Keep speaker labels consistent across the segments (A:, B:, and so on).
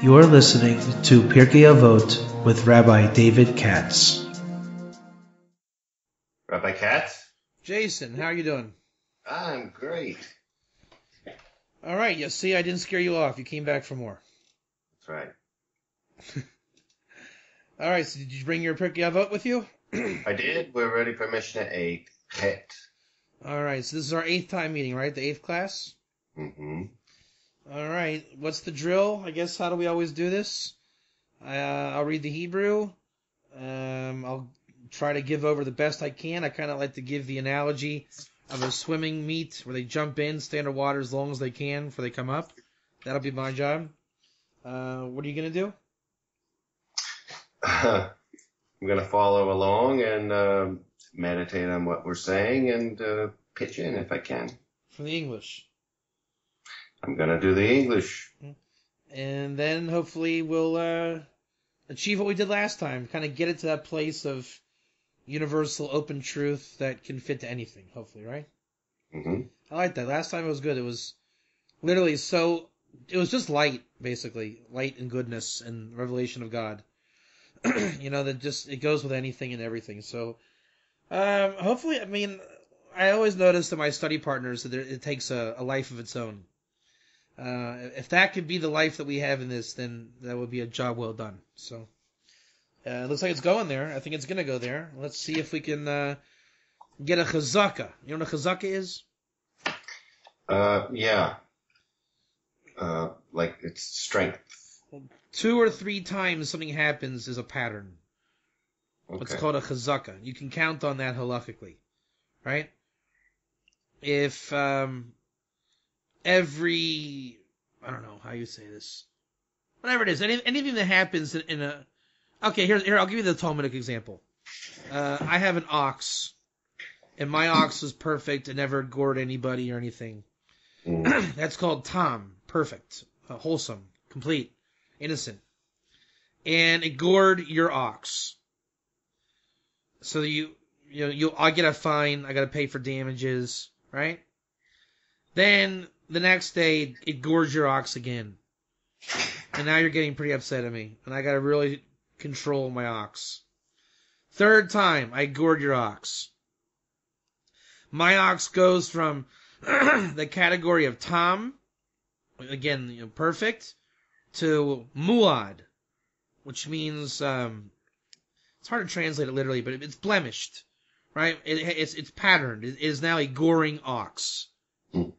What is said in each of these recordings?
A: You're listening to Pirkei Avot with Rabbi David Katz.
B: Rabbi Katz?
C: Jason, how are you doing?
B: I'm great.
C: All right, you see, I didn't scare you off. You came back for more.
B: That's right.
C: All right, so did you bring your Pirkei Avot with you?
B: I did. We're ready for Mishnah 8. Het.
C: All right, so this is our 8th time meeting, right? The 8th class?
B: Mm-hmm.
C: All right, what's the drill? I guess, how do we always do this? I'll read the Hebrew. I'll try to give over the best I can. I kind of like to give the analogy of a swimming meet where they jump in, stay underwater as long as they can before they come up. That'll be my job. What are you going to do?
B: I'm going to follow along and meditate on what we're saying and pitch in if I can.
C: From the English.
B: I'm going to do the English.
C: And then hopefully we'll achieve what we did last time. Kind of get it to that place of universal open truth that can fit to anything, hopefully, right?
B: Mm-hmm.
C: I like that. Last time it was good. It was literally so... It was just light, basically. Light and goodness and revelation of God. That just... It goes with anything and everything. So, hopefully, I mean... I always notice that my study partners that it takes a life of its own. If that could be the life that we have in this, then that would be a job well done. So, it looks like it's going there. I think it's going to go there. Let's see if we can get a chazaka. You know what a chazaka is?
B: Yeah. Like it's strength.
C: 2 or 3 times something happens is a pattern.
B: Okay.
C: It's called a chazaka. You can count on that halakhically, right? If every, I don't know how you say this, whatever it is, anything that happens in a, okay, here, I'll give you the Talmudic example. I have an ox, and my ox was perfect and never gored anybody or anything.
B: Mm.
C: That's called tam, perfect, wholesome, complete, innocent. And it gored your ox. So I get a fine, I gotta pay for damages, right? Then, the next day, it gores your ox again. And now you're getting pretty upset at me. And I gotta really control my ox. 3rd time, I gored your ox. My ox goes from the category of tam, again, perfect, to muad, which means, it's hard to translate it literally, but it's blemished, right? It's patterned. It is now a goring ox.
B: Mm.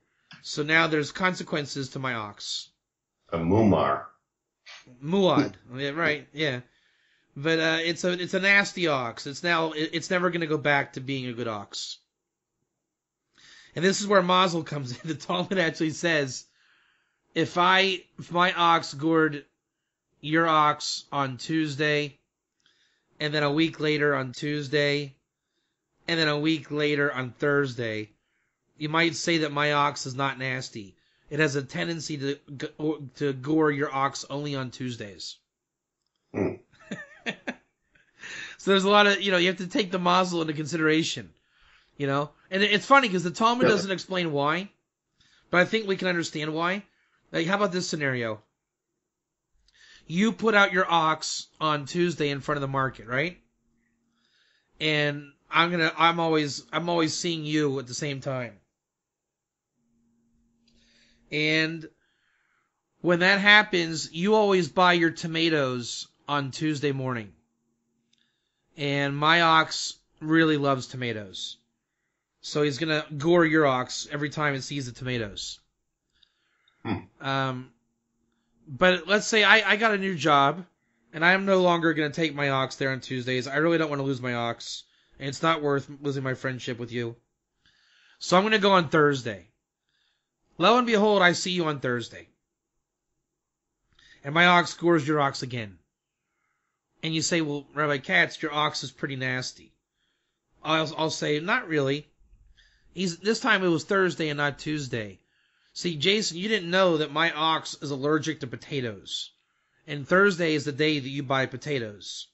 C: So now there's consequences to my ox.
B: A mumar.
C: Muad, yeah, right? Yeah, but it's a nasty ox. It's never going to go back to being a good ox. And this is where mazel comes in. The Talmud actually says, if my ox gored your ox on Tuesday, and then a week later on Tuesday, and then a week later on Thursday, you might say that my ox is not nasty. It has a tendency to gore your ox only on Tuesdays.
B: Mm.
C: So there's a lot of, you have to take the mazel into consideration, And it's funny because the Talmud doesn't explain why, but I think we can understand why. Like, how about this scenario? You put out your ox on Tuesday in front of the market, right? And I'm always seeing you at the same time. And when that happens, you always buy your tomatoes on Tuesday morning. And my ox really loves tomatoes. So he's going to gore your ox every time it sees the tomatoes. But let's say I got a new job, and I'm no longer going to take my ox there on Tuesdays. I really don't want to lose my ox, and it's not worth losing my friendship with you. So I'm going to go on Thursday. Lo and behold, I see you on Thursday. And my ox gores your ox again. And you say, well, Rabbi Katz, your ox is pretty nasty. I'll say, not really. This time it was Thursday and not Tuesday. See, Jason, you didn't know that my ox is allergic to potatoes. And Thursday is the day that you buy potatoes.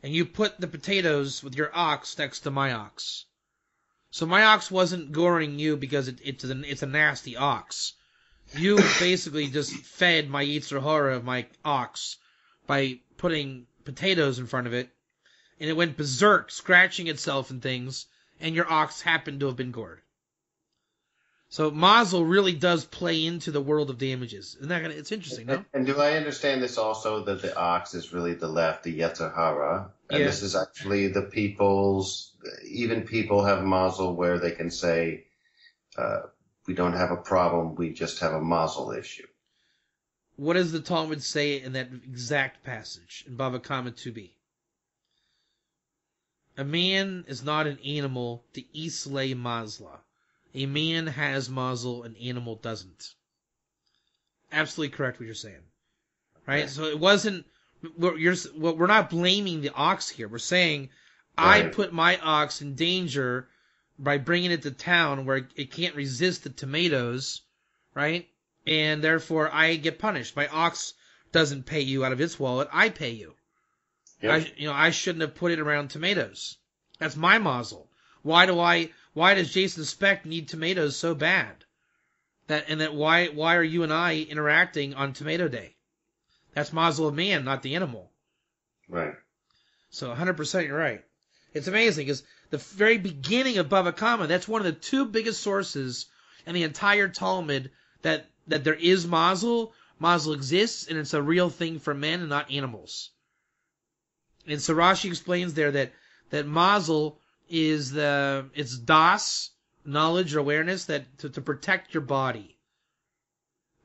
C: And you put the potatoes with your ox next to my ox. So my ox wasn't goring you because it's a nasty ox. You basically just fed my Yetzer Hara of my ox by putting potatoes in front of it, and it went berserk, scratching itself and things, and your ox happened to have been gored. So mazel really does play into the world of damages. Isn't that it's interesting, no?
B: And do I understand this also that the ox is really the left, the Yetzer Hara, and this is actually the people's, even people have mazel where they can say, we don't have a problem, we just have a mazel issue.
C: What does the Talmud say in that exact passage in Bava Kama 2b? A man is not an animal to islay mazla. A man has mazel, an animal doesn't. Absolutely correct what you're saying. Right? So it wasn't, we're not blaming the ox here. We're saying, I put my ox in danger by bringing it to town where it can't resist the tomatoes, right? And therefore I get punished. My ox doesn't pay you out of its wallet, I pay you. Yep. I shouldn't have put it around tomatoes. That's my mazel. Why does Jason Speck need tomatoes so bad? Why are you and I interacting on Tomato Day? That's mazel of man, not the animal.
B: Right.
C: So 100% you're right. It's amazing because the very beginning of Bava Kama, that's one of the two biggest sources in the entire Talmud that there is mazel. Mazel exists, and it's a real thing for men and not animals. And so Rashi explains there that mazel is it's das, knowledge or awareness, that to protect your body.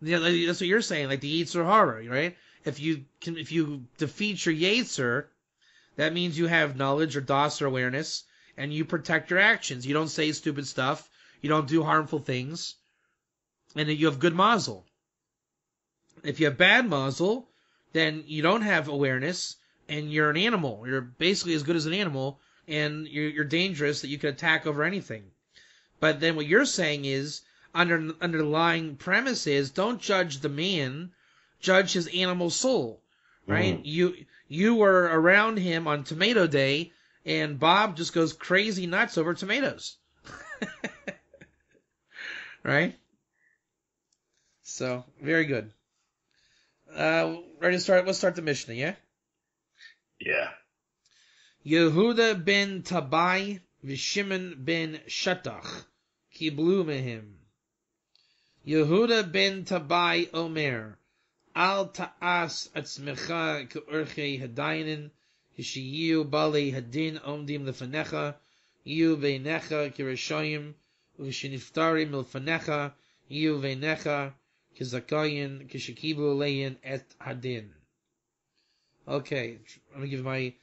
C: That's what you're saying, like the Yetzer Hara, right? If you defeat your Yetzer, that means you have knowledge or das or awareness, and you protect your actions. You don't say stupid stuff. You don't do harmful things. And then you have good mazel. If you have bad mazel, then you don't have awareness, and you're an animal. You're basically as good as an animal, and you're dangerous that you can attack over anything. But then what you're saying is, underlying premise is, don't judge the man, judge his animal soul, right? You were around him on Tomato Day, and Bob just goes crazy nuts over tomatoes. Right? So, very good. Ready to start? Let's start the Mishnah, yeah?
B: Yeah.
C: Yehuda ben Tabai v'Shimon ben Shatach kiblu mehim. Yehuda ben Tabai omer, al ta'as atzmecha k'orchei hadainin, hishiyu balei hadin omdim lefanecha, yu veinecha kirashayim, uv'shiniftarim lefanecha, yu veinecha kizakayin kishikibu leyin et hadin. Okay, I'm going to give my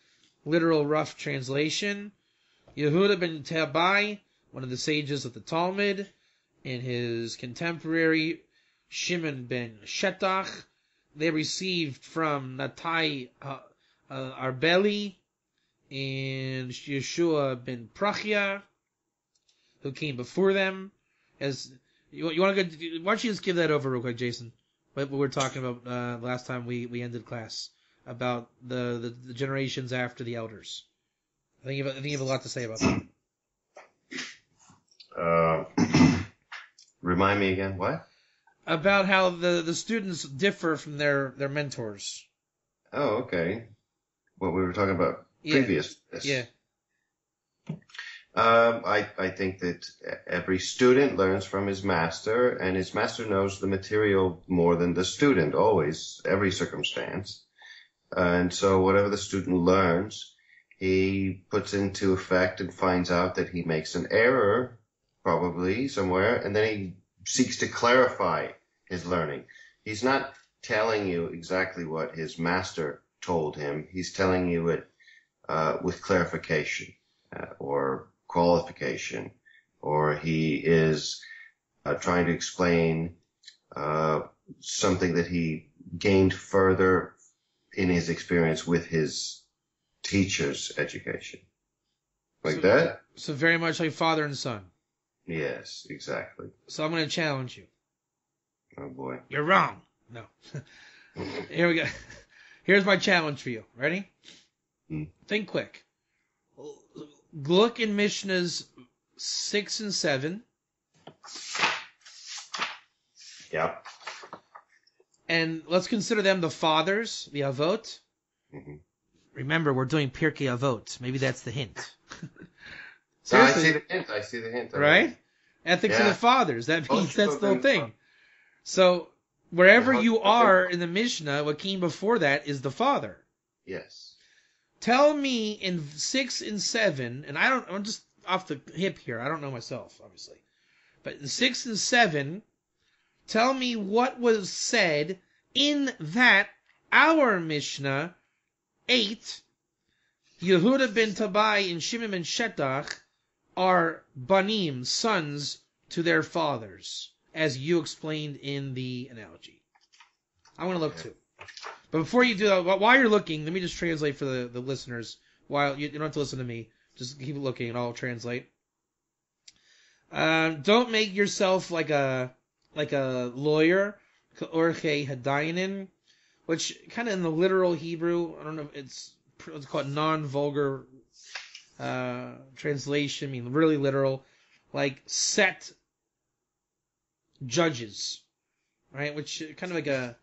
C: literal rough translation. Yehuda ben Tabai, one of the sages of the Talmud, and his contemporary Shimon ben Shetach, they received from Natai Arbeli and Yeshua ben Prachia, who came before them. As you want to go, why don't you just give that over real quick, Jason? What we were talking about last time we ended class, about the generations after the elders. I think you have a lot to say about that.
B: Remind me again, what?
C: About how the students differ from their mentors.
B: Oh, okay. What we were talking about previous.
C: Yeah.
B: I think that every student learns from his master, and his master knows the material more than the student, always, every circumstance. And so whatever the student learns, he puts into effect and finds out that he makes an error, probably somewhere, and then he seeks to clarify his learning. He's not telling you exactly what his master told him. He's telling you it with clarification or qualification, or he is trying to explain something that he gained further in his experience with his teacher's education. That?
C: So very much like father and son.
B: Yes, exactly.
C: So I'm going to challenge you.
B: Oh, boy.
C: You're wrong. No. Here we go. Here's my challenge for you. Ready? Think quick. Look in Mishnahs 6 and 7.
B: Yep.
C: And let's consider them the fathers, the Avot.
B: Mm-hmm.
C: Remember, we're doing Pirkei Avot. Maybe that's the hint.
B: No, I
C: Seriously,
B: see the hint. I see the hint.
C: right? Ethics of the fathers. That means that's the whole thing. So wherever you are in the Mishnah, what came before that is the father.
B: Yes.
C: Tell me in 6 and 7, and I'm just off the hip here. I don't know myself, obviously. But in 6 and 7, tell me what was said in that our Mishnah 8. Yehuda ben Tabai and Shimon ben Shetach are banim, sons to their fathers, as you explained in the analogy. I want to look too. But before you do that, while you're looking, let me just translate for the listeners. While you don't have to listen to me, just keep looking and I'll translate. Don't make yourself like a lawyer, orche hadayanin, which kind of in the literal Hebrew, I don't know, it's called non-vulgar translation, I mean really literal, like set judges, right? Which kind of like a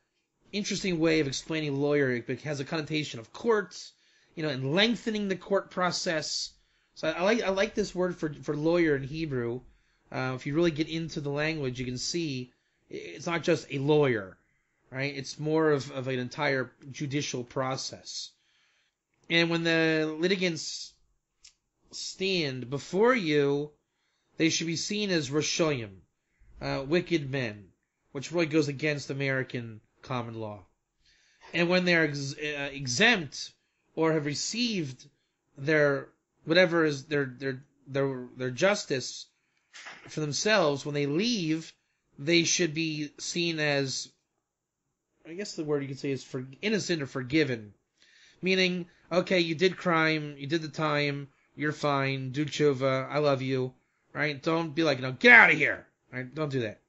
C: interesting way of explaining lawyer. It has a connotation of courts, and lengthening the court process. So I like this word for lawyer in Hebrew. If you really get into the language, you can see it's not just a lawyer, right? It's more of an entire judicial process. And when the litigants stand before you, they should be seen as Rishoyim, wicked men, which really goes against American common law. And when they're exempt or have received their whatever is their justice for themselves, when they leave, they should be seen as, I guess the word you could say is innocent or forgiven. Meaning, okay, you did crime, you did the time, you're fine, do tshuva, I love you, right? Don't be like, get out of here, right? Don't do that.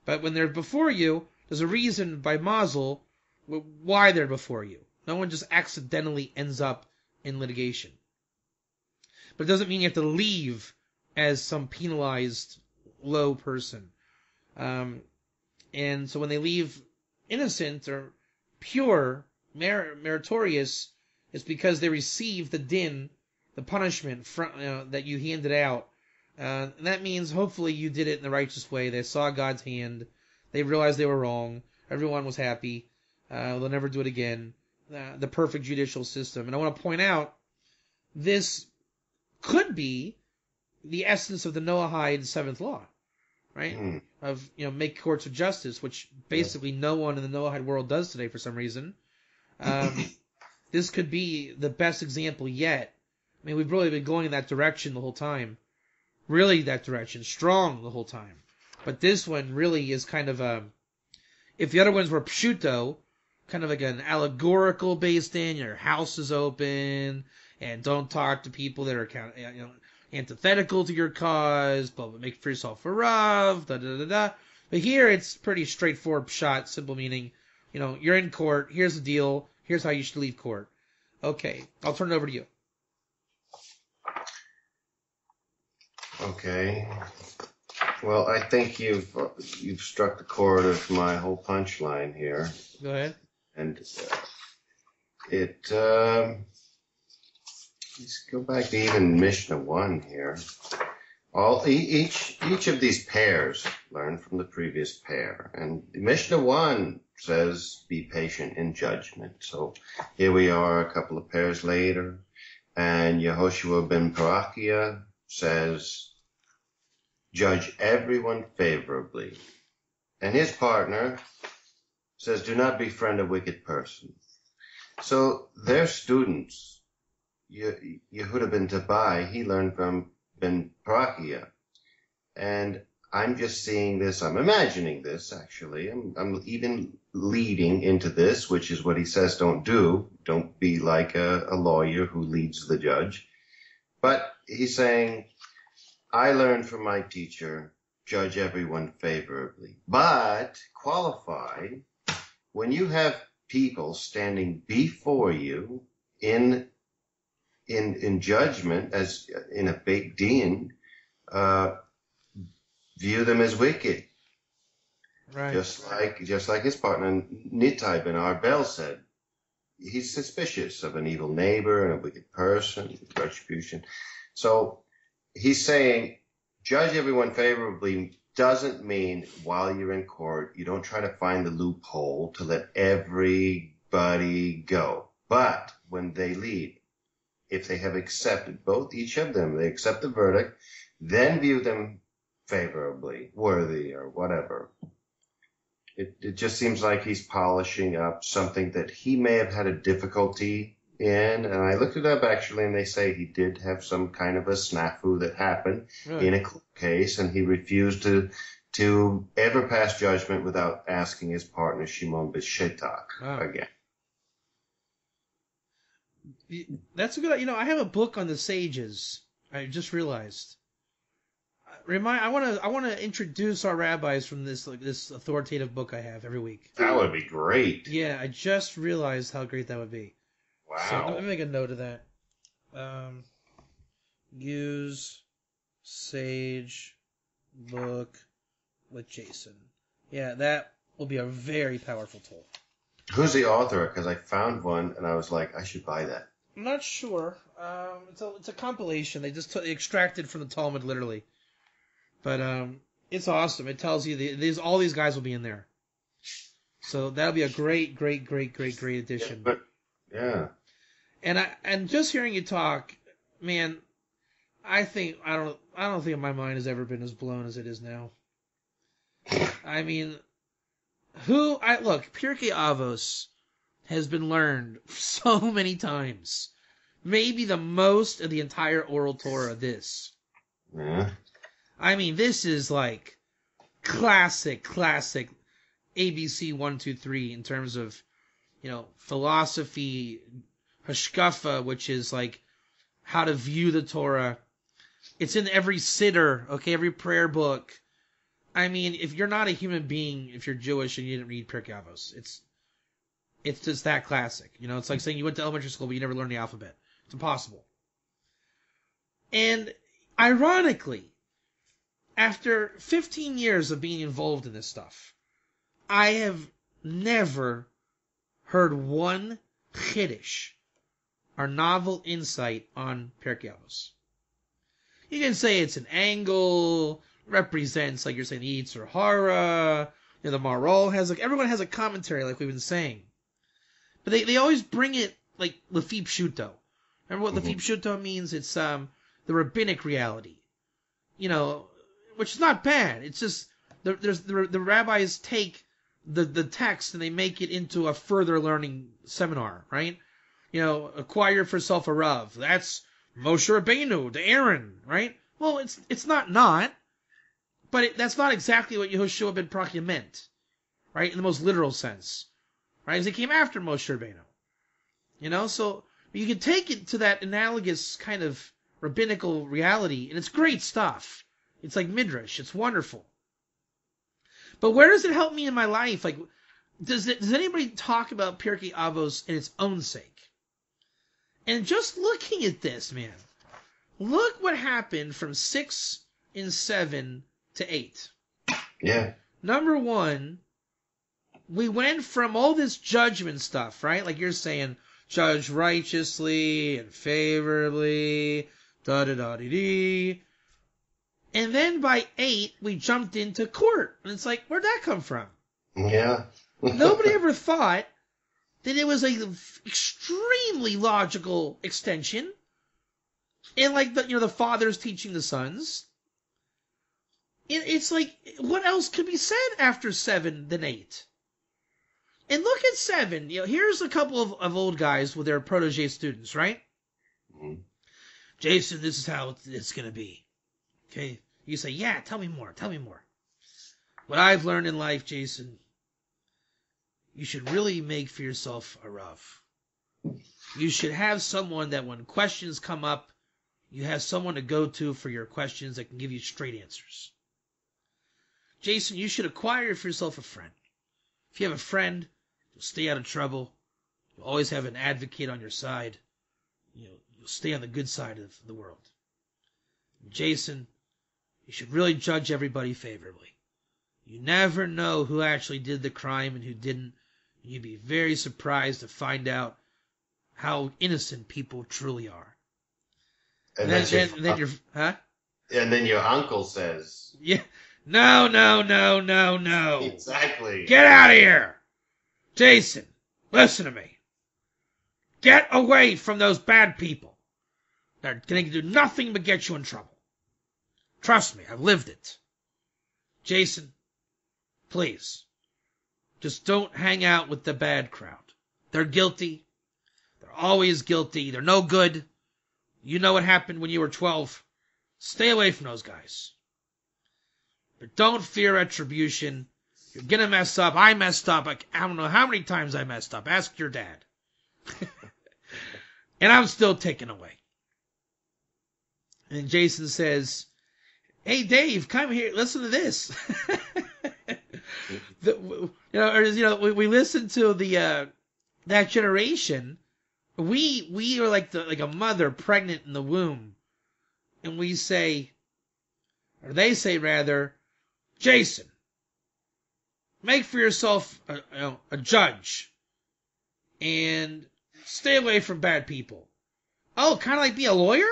C: But when they're before you, there's a reason by mazel why they're before you. No one just accidentally ends up in litigation. But it doesn't mean you have to leave as some penalized low person. And so when they leave innocent or pure, meritorious, it's because they received the din, the punishment that you handed out. And that means hopefully you did it in the righteous way. They saw God's hand. They realized they were wrong. Everyone was happy. They'll never do it again. The perfect judicial system. And I want to point out, this could be the essence of the Noahide seventh law, right? Of, make courts of justice, which basically no one in the Noahide world does today for some reason. This could be the best example yet. I mean, we've really been going in that direction the whole time. Really that direction. Strong the whole time. But this one really is kind of if the other ones were pshuto, kind of like an allegorical based in, your house is open, and don't talk to people that are antithetical to your cause, but make for yourself a rav, da-da-da-da. But here it's pretty straightforward pshat, simple meaning, you're in court, here's the deal, here's how you should leave court. Okay, I'll turn it over to you.
B: Okay. Well, I think you've struck the chord of my whole punchline here.
C: Go ahead.
B: And let's go back to even Mishnah 1 here. Each of these pairs learn from the previous pair. And Mishnah 1 says, be patient in judgment. So here we are a couple of pairs later, and Yehoshua ben Parachia says, judge everyone favorably. And his partner says, do not befriend a wicked person. So their students, Yehuda ben Tabai, he learned from ben Parachia. And I'm just seeing this, I'm imagining this actually. I'm even leading into this, which is what he says don't do. Don't be like a lawyer who leads the judge. But he's saying, I learned from my teacher, judge everyone favorably. But qualify, when you have people standing before you in judgment, as in a big din, view them as wicked.
C: Right.
B: Just like his partner Nitai Ben Arbel said, he's suspicious of an evil neighbor and a wicked person, retribution. So he's saying, judge everyone favorably doesn't mean while you're in court, you don't try to find the loophole to let everybody go. But when they leave, if they have accepted each of them, they accept the verdict, then view them favorably, worthy, or whatever. It just seems like he's polishing up something that he may have had a difficulty in. And I looked it up actually, and they say he did have some kind of a snafu that happened in a court case, and he refused to ever pass judgment without asking his partner Shimon Bishetak again.
C: That's a good. I have a book on the sages. I just realized. I want to introduce our rabbis from this authoritative book I have every week.
B: That would be great.
C: Yeah, I just realized how great that would be.
B: Wow.
C: So let me make a note of that. Use sage book with Jason. Yeah, that will be a very powerful tool.
B: Who's the author? Because I found one and I was like, I should buy that.
C: I'm not sure. It's a compilation. They just extracted from the Talmud literally. But it's awesome. It tells you all these guys will be in there. So that'll be a great addition.
B: Yeah.
C: And just hearing you talk, man, I don't think my mind has ever been as blown as it is now. I mean, Pirkei Avos has been learned so many times. Maybe the most of the entire oral Torah, this.
B: Yeah.
C: I mean, this is like classic ABC 1, 2, 3 in terms of, philosophy, hashkafa, which is like how to view the Torah. It's in every siddur, okay, every prayer book. I mean, if you're not a human being, if you're Jewish and you didn't read Pirkei Avos, it's just that classic. It's like saying you went to elementary school but you never learned the alphabet. It's impossible. And ironically, after 15 years of being involved in this stuff, I have never heard one chiddush or novel insight on Pirkei Avos. You can say it's an angle, represents, like you're saying, the Yetzer Hara, the Maral everyone has a commentary like we've been saying. But they always bring it like Lefi Pshuto. Remember what Lefi Pshuto means? It's the rabbinic reality. Which is not bad. It's just the rabbis take the text and they make it into a further learning seminar, right? Acquire for self a Rav. That's Moshe Rabbeinu, to Aaron, right? Well, it's not, but that's not exactly what Yehoshua ben Prachya meant, right? In the most literal sense, right? As he came after Moshe Rabbeinu, so you can take it to that analogous kind of rabbinical reality, and it's great stuff. It's like Midrash. It's wonderful. But where does it help me in my life? Like, does anybody talk about Pirkei Avos in its own sake? And just looking at this, man, look what happened from 6 and 7 to 8.
B: Yeah.
C: Number one, we went from all this judgment stuff, right? Like you're saying, judge righteously and favorably, da-da-da-dee-dee. And then by 8, we jumped into court. And it's like, where'd that come from?
B: Yeah.
C: Nobody ever thought that it was an extremely logical extension. And like the fathers teaching the sons. It's like, what else could be said after 7 than 8? And look at 7. Here's a couple of old guys with their protege students, right? Mm-hmm. Jason, this is how it's going to be. Okay, you say, yeah, tell me more. What I've learned in life, Jason, you should really make for yourself a Rav. You should have someone that when questions come up, you have someone to go to for your questions that can give you straight answers. Jason, you should acquire for yourself a friend. If you have a friend, you'll stay out of trouble. You'll always have an advocate on your side. You'll stay on the good side of the world. Jason, you should really judge everybody favorably. You never know who actually did the crime and who didn't. You'd be very surprised to find out how innocent people truly are.
B: And
C: then you're, huh?
B: And then your uncle says,
C: Yeah. No, no, no, no, no.
B: Exactly.
C: Get out of here. Jason, listen to me. Get away from those bad people. They're going to do nothing but get you in trouble. Trust me, I've lived it. Jason, please, just don't hang out with the bad crowd. They're guilty. They're always guilty. They're no good. You know what happened when you were 12. Stay away from those guys. But don't fear retribution. You're going to mess up. I messed up. I don't know how many times I messed up. Ask your dad. And I'm still taken away. And Jason says, hey, Dave, come here. Listen to this. We listened to that generation. We are like a mother pregnant in the womb. And we say, or they say rather, Jason, make for yourself a judge and stay away from bad people. Oh, kind of like be a lawyer?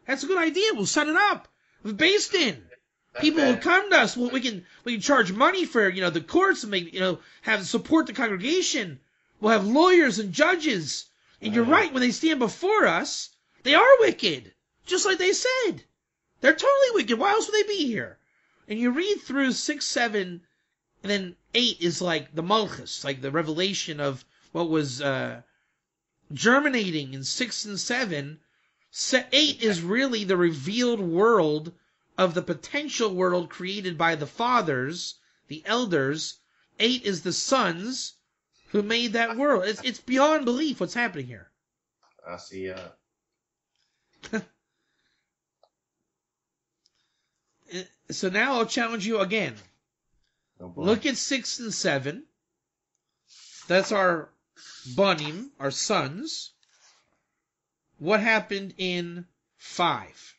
C: That's a good idea. We'll set it up. We've based in. People will come to us. We can charge money for, the courts and make, have support the congregation. We'll have lawyers and judges. And you're right. When they stand before us, they are wicked. Just like they said. They're totally wicked. Why else would they be here? And you read through 6, 7, and then 8 is like the Malchus, like the revelation of what was germinating in 6 and 7. 8 is really the revealed world of the potential world created by the fathers, the elders. 8 is the sons who made that world. It's beyond belief what's happening here.
B: I see.
C: So now I'll challenge you again.
B: Oh,
C: look at 6 and 7. That's our banim, our sons. What happened in 5?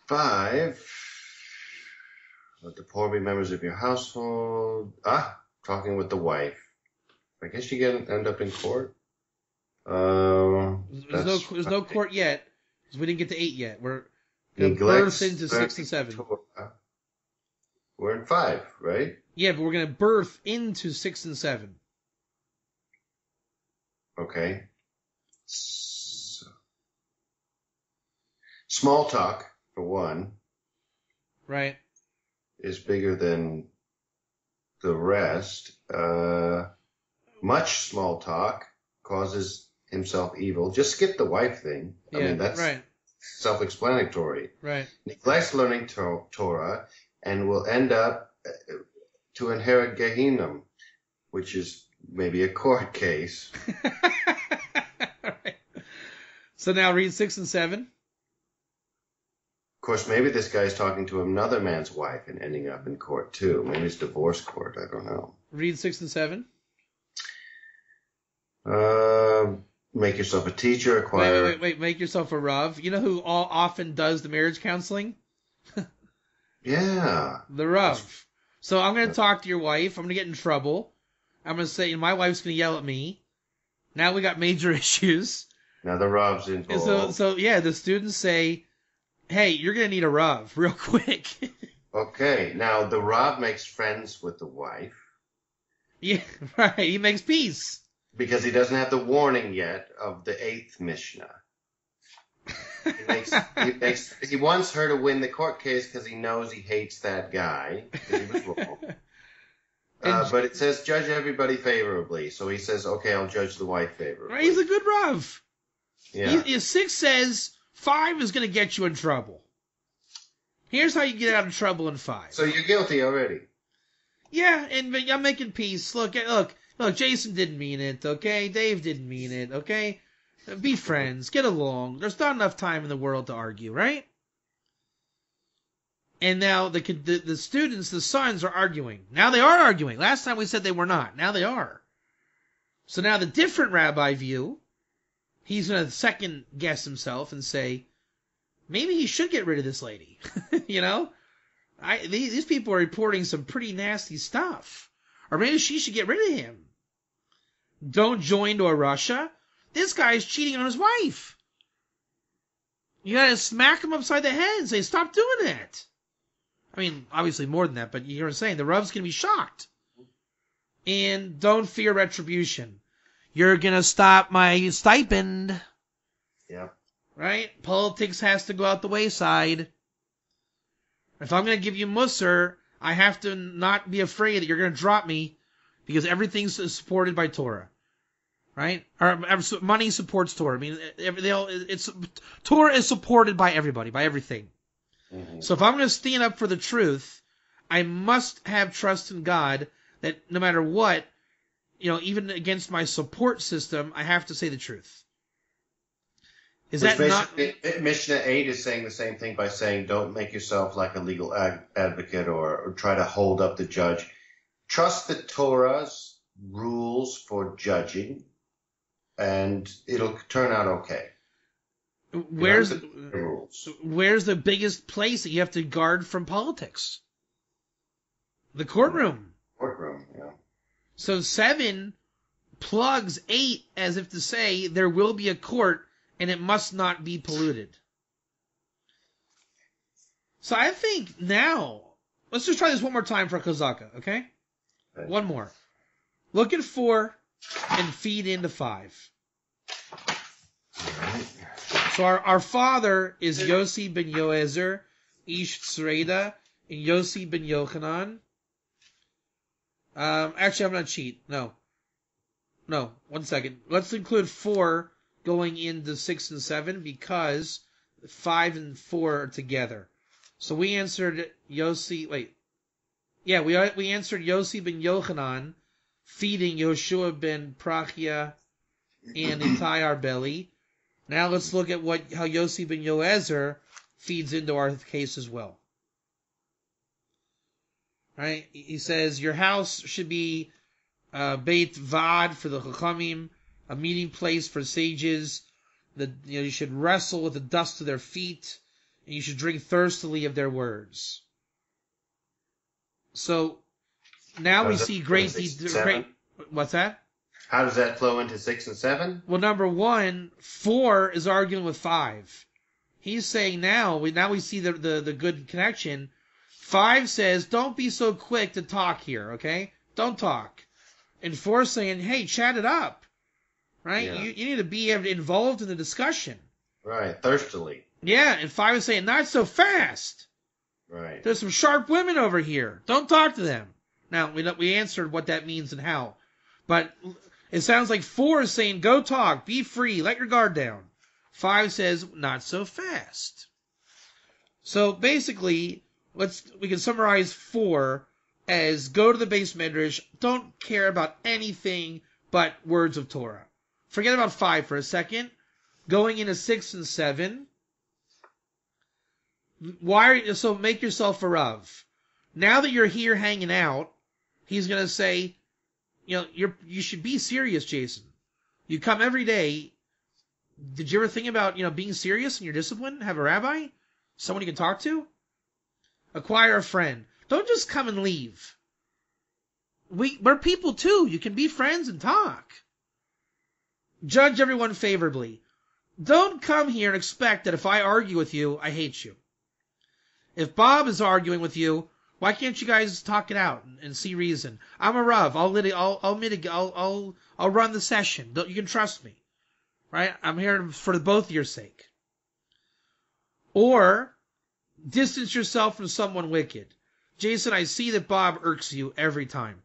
B: 5. Let the poor be members of your household. Talking with the wife. I guess you end up in court.
C: There's no court yet, because we didn't get to 8 yet. We're going to birth into 6 and 7.
B: We're in 5, right?
C: Yeah, but we're going to birth into 6 and 7.
B: Okay. So, small talk, for one.
C: Right.
B: Is bigger than the rest. Much small talk causes himself evil. Just skip the wife thing.
C: Yeah,
B: I mean, that's
C: right.
B: Self-explanatory.
C: Right.
B: Neglects learning Torah and will end up to inherit Gehinnom, which is maybe a court case.
C: Right. So now read 6 and 7.
B: Of course, maybe this guy's talking to another man's wife and ending up in court too. Maybe it's divorce court. I don't know.
C: Read 6 and 7.
B: Make yourself a teacher. Acquire.
C: Wait. Make yourself a Rav. You know who often does the marriage counseling?
B: Yeah.
C: The Rav. So I'm going to talk to your wife. I'm going to get in trouble. I'm going to say, my wife's going to yell at me. Now we got major issues.
B: Now the Rav's involved.
C: So the students say, hey, you're going to need a Rav real quick.
B: Okay. Now the Rav makes friends with the wife.
C: Yeah, right. He makes peace.
B: Because he doesn't have the warning yet of the 8th Mishnah. He wants her to win the court case because he knows he hates that guy because he was wrong. But it says judge everybody favorably, so he says, okay, I'll judge the wife favorably.
C: Right, he's a good Rav.
B: Yeah.
C: 6 says 5 is going to get you in trouble. Here's how you get out of trouble in 5.
B: So you're guilty already.
C: Yeah, and I'm making peace. Look, Jason didn't mean it, okay? Dave didn't mean it, okay? Be friends. Get along. There's not enough time in the world to argue, right? And now the students, the sons, are arguing. Now they are arguing. Last time we said they were not. Now they are. So now the different rabbi view, he's going to second guess himself and say, maybe he should get rid of this lady. These people are reporting some pretty nasty stuff. Or maybe she should get rid of him. Don't join to a Russia. This guy's cheating on his wife. You gotta smack him upside the head and say, stop doing that. I mean, obviously more than that, but you know what I'm saying? The Rav's gonna be shocked. And don't fear retribution. You're gonna stop my stipend.
B: Yeah.
C: Right? Politics has to go out the wayside. If I'm gonna give you Musser, I have to not be afraid that you're gonna drop me because everything's supported by Torah. Right? Or money supports Torah. I mean, Torah is supported by everybody, by everything. Mm-hmm. So if I'm going to stand up for the truth, I must have trust in God that no matter what, even against my support system, I have to say the truth. Is that not?
B: Mishnah 8 is saying the same thing by saying, don't make yourself like a legal advocate or try to hold up the judge. Trust the Torah's rules for judging. And it'll turn out okay.
C: Where's the biggest place that you have to guard from politics? The courtroom.
B: Courtroom, yeah.
C: So 7 plugs 8 as if to say there will be a court and it must not be polluted. So I think now, let's just try this one more time for Kozaka, okay? One more. Look at 4 and feed into 5. So our father is Yossi ben Yoezer, Ish Tzreda, and Yossi ben Yochanan. Actually, I'm going to cheat. No, 1 second. Let's include 4 going into 6 and 7 because 5 and 4 are together. So we answered Yossi, we answered Yossi ben Yochanan, feeding Yoshua ben Prachia and Ittai our belly. Now let's look at how Yossi ben Yoezer feeds into our case as well. Right? He says your house should be Beit Vad for the Chachamim, a meeting place for sages. You should wrestle with the dust of their feet, and you should drink thirstily of their words. So now we see great. What's that?
B: How does that flow into 6 and 7?
C: Well, number 1, 4 is arguing with 5. He's saying now we see the good connection. 5 says, don't be so quick to talk here, okay? Don't talk. And 4 saying, hey, chat it up, right? Yeah. You need to be involved in the discussion.
B: Right, thirstily.
C: Yeah, and 5 is saying, not so fast.
B: Right.
C: There's some sharp women over here. Don't talk to them. Now, we answered what that means and how. But it sounds like 4 is saying, go talk, be free, let your guard down. 5 says, not so fast. So basically, we can summarize 4 as go to the base medrash, don't care about anything but words of Torah. Forget about 5 for a second. Going into 6 and 7, so make yourself a Rav. Now that you're here hanging out, he's going to say, you should be serious, Jason. You come every day. Did you ever think about, being serious in your discipline? Have a rabbi? Someone you can talk to? Acquire a friend. Don't just come and leave. We're people too. You can be friends and talk. Judge everyone favorably. Don't come here and expect that if I argue with you, I hate you. If Bob is arguing with you, why can't you guys talk it out and see reason? I'm a Rav. I'll run the session. You can trust me, right? I'm here for both of your sake. Or distance yourself from someone wicked. Jason, I see that Bob irks you every time.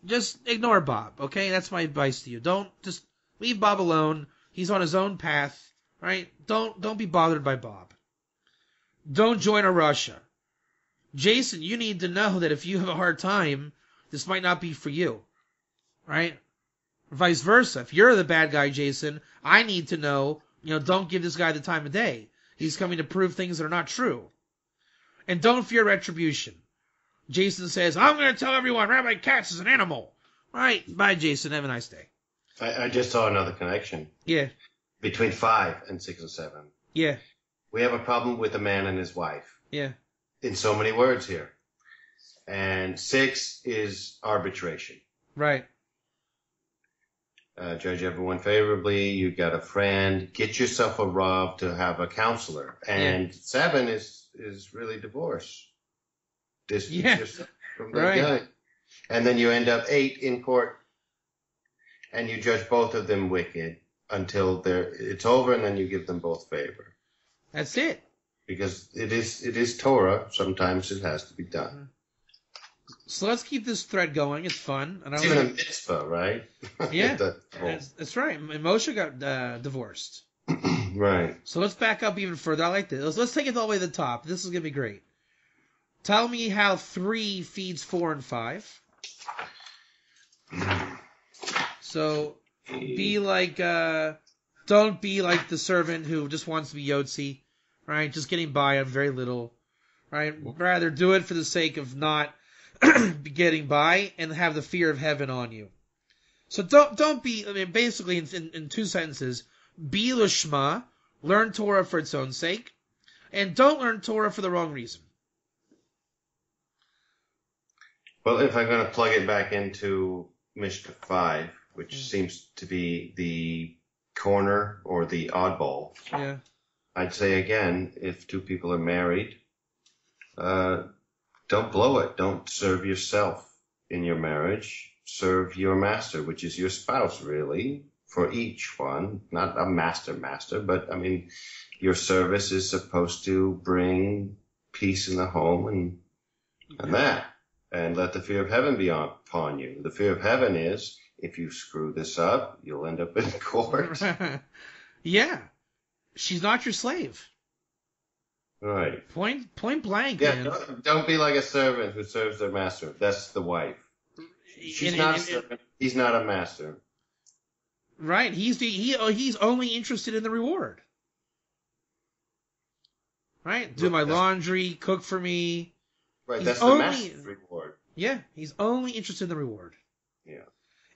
C: Just ignore Bob, okay? That's my advice to you. Just leave Bob alone. He's on his own path, right? Don't be bothered by Bob. Don't join a Russia. Jason, you need to know that if you have a hard time, this might not be for you, right? Vice versa. If you're the bad guy, Jason, I need to know, don't give this guy the time of day. He's coming to prove things that are not true. And don't fear retribution. Jason says, I'm going to tell everyone Rabbi Katz is an animal. All right, bye, Jason. Have a nice day.
B: I just saw another connection.
C: Yeah.
B: Between 5 and 6 and 7.
C: Yeah.
B: We have a problem with a man and his wife.
C: Yeah.
B: in so many words here. And 6 is arbitration.
C: Right.
B: Judge everyone favorably. You got a friend. Get yourself a Rav to have a counselor. And 7 is really divorce. Distance yourself from that guy. And then you end up 8 in court, and you judge both of them wicked until it's over, and then you give them both favor.
C: That's it.
B: Because it is Torah. Sometimes it has to be done.
C: So let's keep this thread going. It's fun.
B: It's even a mitzvah, right?
C: Yeah, that's right. Moshe got divorced.
B: Right.
C: So let's back up even further. I like this. Let's take it all the way to the top. This is going to be great. Tell me how 3 feeds 4 and 5. So don't be like the servant who just wants to be Yotzi, right? Just getting by on very little, right? Rather do it for the sake of not getting by and have the fear of heaven on you. So don't be, I mean, basically in 2 sentences, be lishma, learn Torah for its own sake, and don't learn Torah for the wrong reason.
B: Well, if I'm going to plug it back into Mishnah 5, which seems to be the corner or the oddball, I'd say again, if 2 people are married, don't blow it. Don't serve yourself in your marriage. Serve your master, which is your spouse, really, for each one. Not a master, but, I mean, your service is supposed to bring peace in the home and that. And let the fear of heaven be upon you. The fear of heaven is, if you screw this up, you'll end up in court.
C: Yeah. She's not your slave.
B: Right.
C: Point blank,
B: yeah,
C: man.
B: Don't be like a servant who serves their master. That's the wife. She's not a servant. He's not a master.
C: Right. He's only interested in the reward. Right? Do my laundry, cook for me.
B: Right, that's the master's reward.
C: Yeah, he's only interested in the reward.
B: Yeah.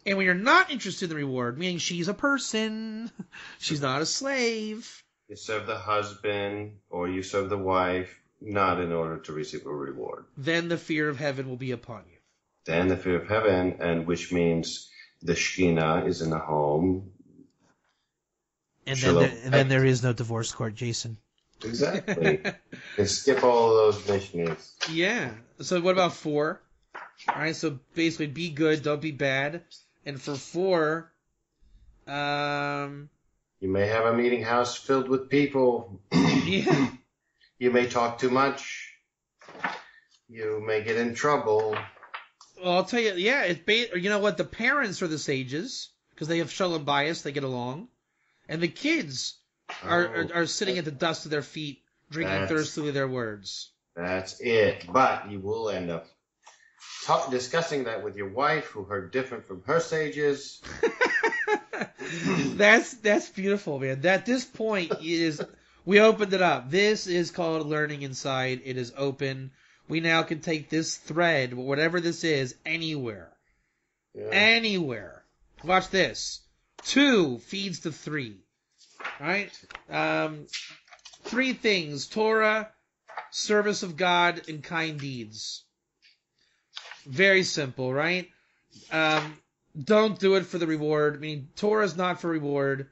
C: And when you're not interested in the reward, meaning she's a person, she's not a slave.
B: You serve the husband or you serve the wife, not in order to receive a reward.
C: Then the fear of heaven will be upon you.
B: Then the fear of heaven, and which means the Shekhinah is in the home.
C: And then there is no divorce court, Jason.
B: Exactly. And skip all of those missionaries.
C: Yeah. So what about 4? All right. So basically, be good, don't be bad. And for 4,
B: you may have a meeting house filled with people.
C: Yeah.
B: You may talk too much. You may get in trouble.
C: Well, I'll tell you. Yeah. You know what? The parents are the sages because they have shalom bias. They get along, and the kids are sitting at the dust of their feet, drinking thirstily their words. That's
B: it. But you will end up discussing that with your wife, who heard different from her sages.
C: That's beautiful, man. At this point we opened it up. This is called Learning Inside. It is open. We now can take this thread, whatever this is, anywhere. Yeah. Anywhere. Watch this. 2 feeds to 3. Right? 3 things: Torah, service of God, and kind deeds. Very simple, right? Don't do it for the reward. I mean, Torah is not for reward.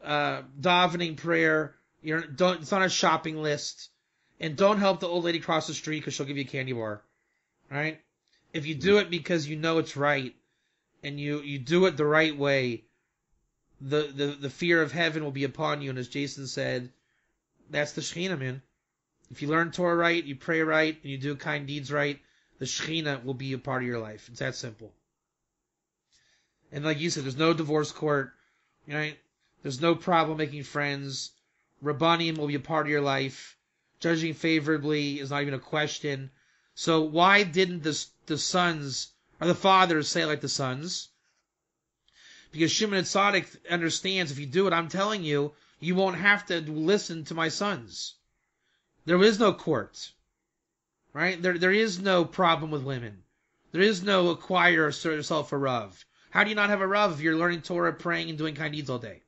C: Davening, prayer, it's not a shopping list. And don't help the old lady cross the street because she'll give you a candy bar. Right? If you do it because you know it's right, and you do it the right way, the fear of heaven will be upon you. And as Jason said, that's the Shekhinah, man. If you learn Torah right, you pray right, and you do kind deeds right, the Shekhinah will be a part of your life. It's that simple. And like you said, there's no divorce court, right? There's no problem making friends. Rabbanim will be a part of your life. Judging favorably is not even a question. So why didn't the sons or the fathers say it like the sons? Because Shimon Tzaddik understands, if you do what I'm telling you, you won't have to listen to my sons. There is no court, right? There is no problem with women. There is no acquire yourself a Rav. How do you not have a Rav if you're learning Torah, praying, and doing kind deeds all day?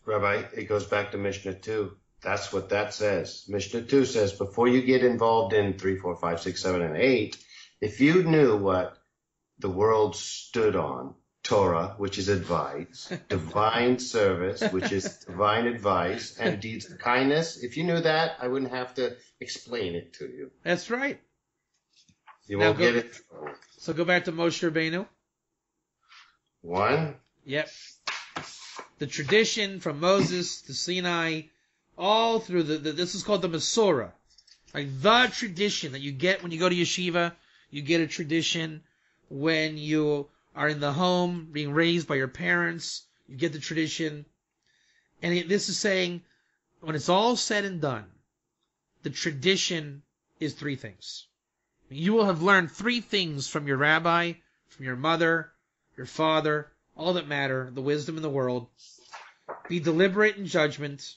B: Rabbi, it goes back to Mishnah 2. That's what that says. Mishnah 2 says, before you get involved in 3, 4, 5, 6, 7, and 8, if you knew what the world stood on, Torah, which is advice, divine service, which is divine advice, and deeds of kindness, if you knew that, I wouldn't have to explain it to you.
C: That's right.
B: You won't get it.
C: So go back to Moshe Rabbeinu.
B: 1.
C: Yep. The tradition from Moses to Sinai, all through this is called the Masorah. Like the tradition that you get when you go to yeshiva, you get a tradition when you are in the home being raised by your parents, you get the tradition. And this is saying, when it's all said and done, the tradition is 3 things. You will have learned 3 things from your rabbi, from your mother, your father, all that matter, the wisdom in the world. Be deliberate in judgment.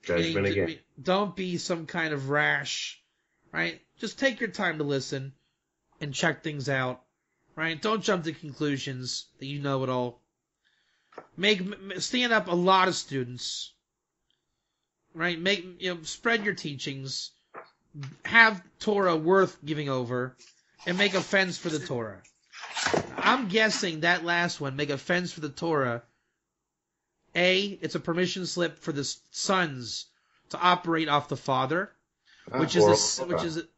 B: Judgment again.
C: Don't be some kind of rash, right? Just take your time to listen and check things out, right? Don't jump to conclusions that you know it all. Stand up a lot of students, right? Spread your teachings. Have Torah worth giving over, and make a fence for the Torah. I'm guessing that last one, make a fence for the Torah. It's a permission slip for the sons to operate off the father, which is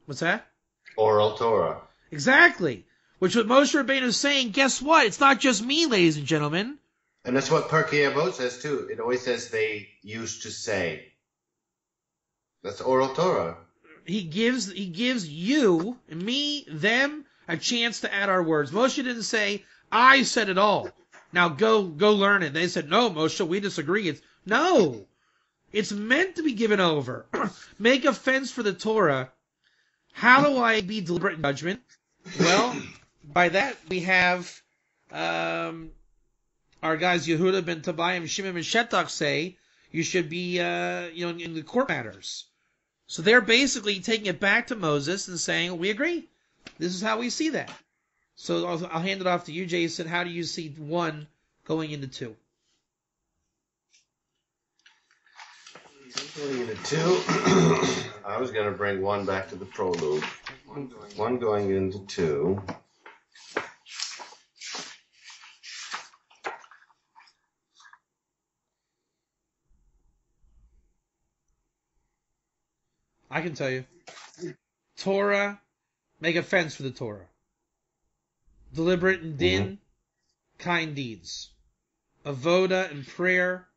C: what's that?
B: Oral Torah.
C: Exactly. Which what Moshe Rabbeinu is saying. Guess what? It's not just me, ladies and gentlemen.
B: And that's what Pirkei Avot says too. It always says they used to say. That's oral Torah. He
C: gives you, me, them a chance to add our words. Moshe didn't say, I said it all. Now go learn it. They said, no, Moshe, we disagree. It's meant to be given over. Make a fence for the Torah. How do I be deliberate in judgment? Well, by that we have our guys Yehuda ben Tobiah, Shimon ben Shetach say you should be in the court matters. So they're basically taking it back to Moses and saying, we agree. This is how we see that. So I'll hand it off to you, Jason. How do you see 1 going into 2?
B: Going into 2, I was going to bring 1 back to the prologue. 1 going into 2.
C: I can tell you. Torah, make a fence for the Torah. Deliberate in din, kind deeds. Avoda and prayer,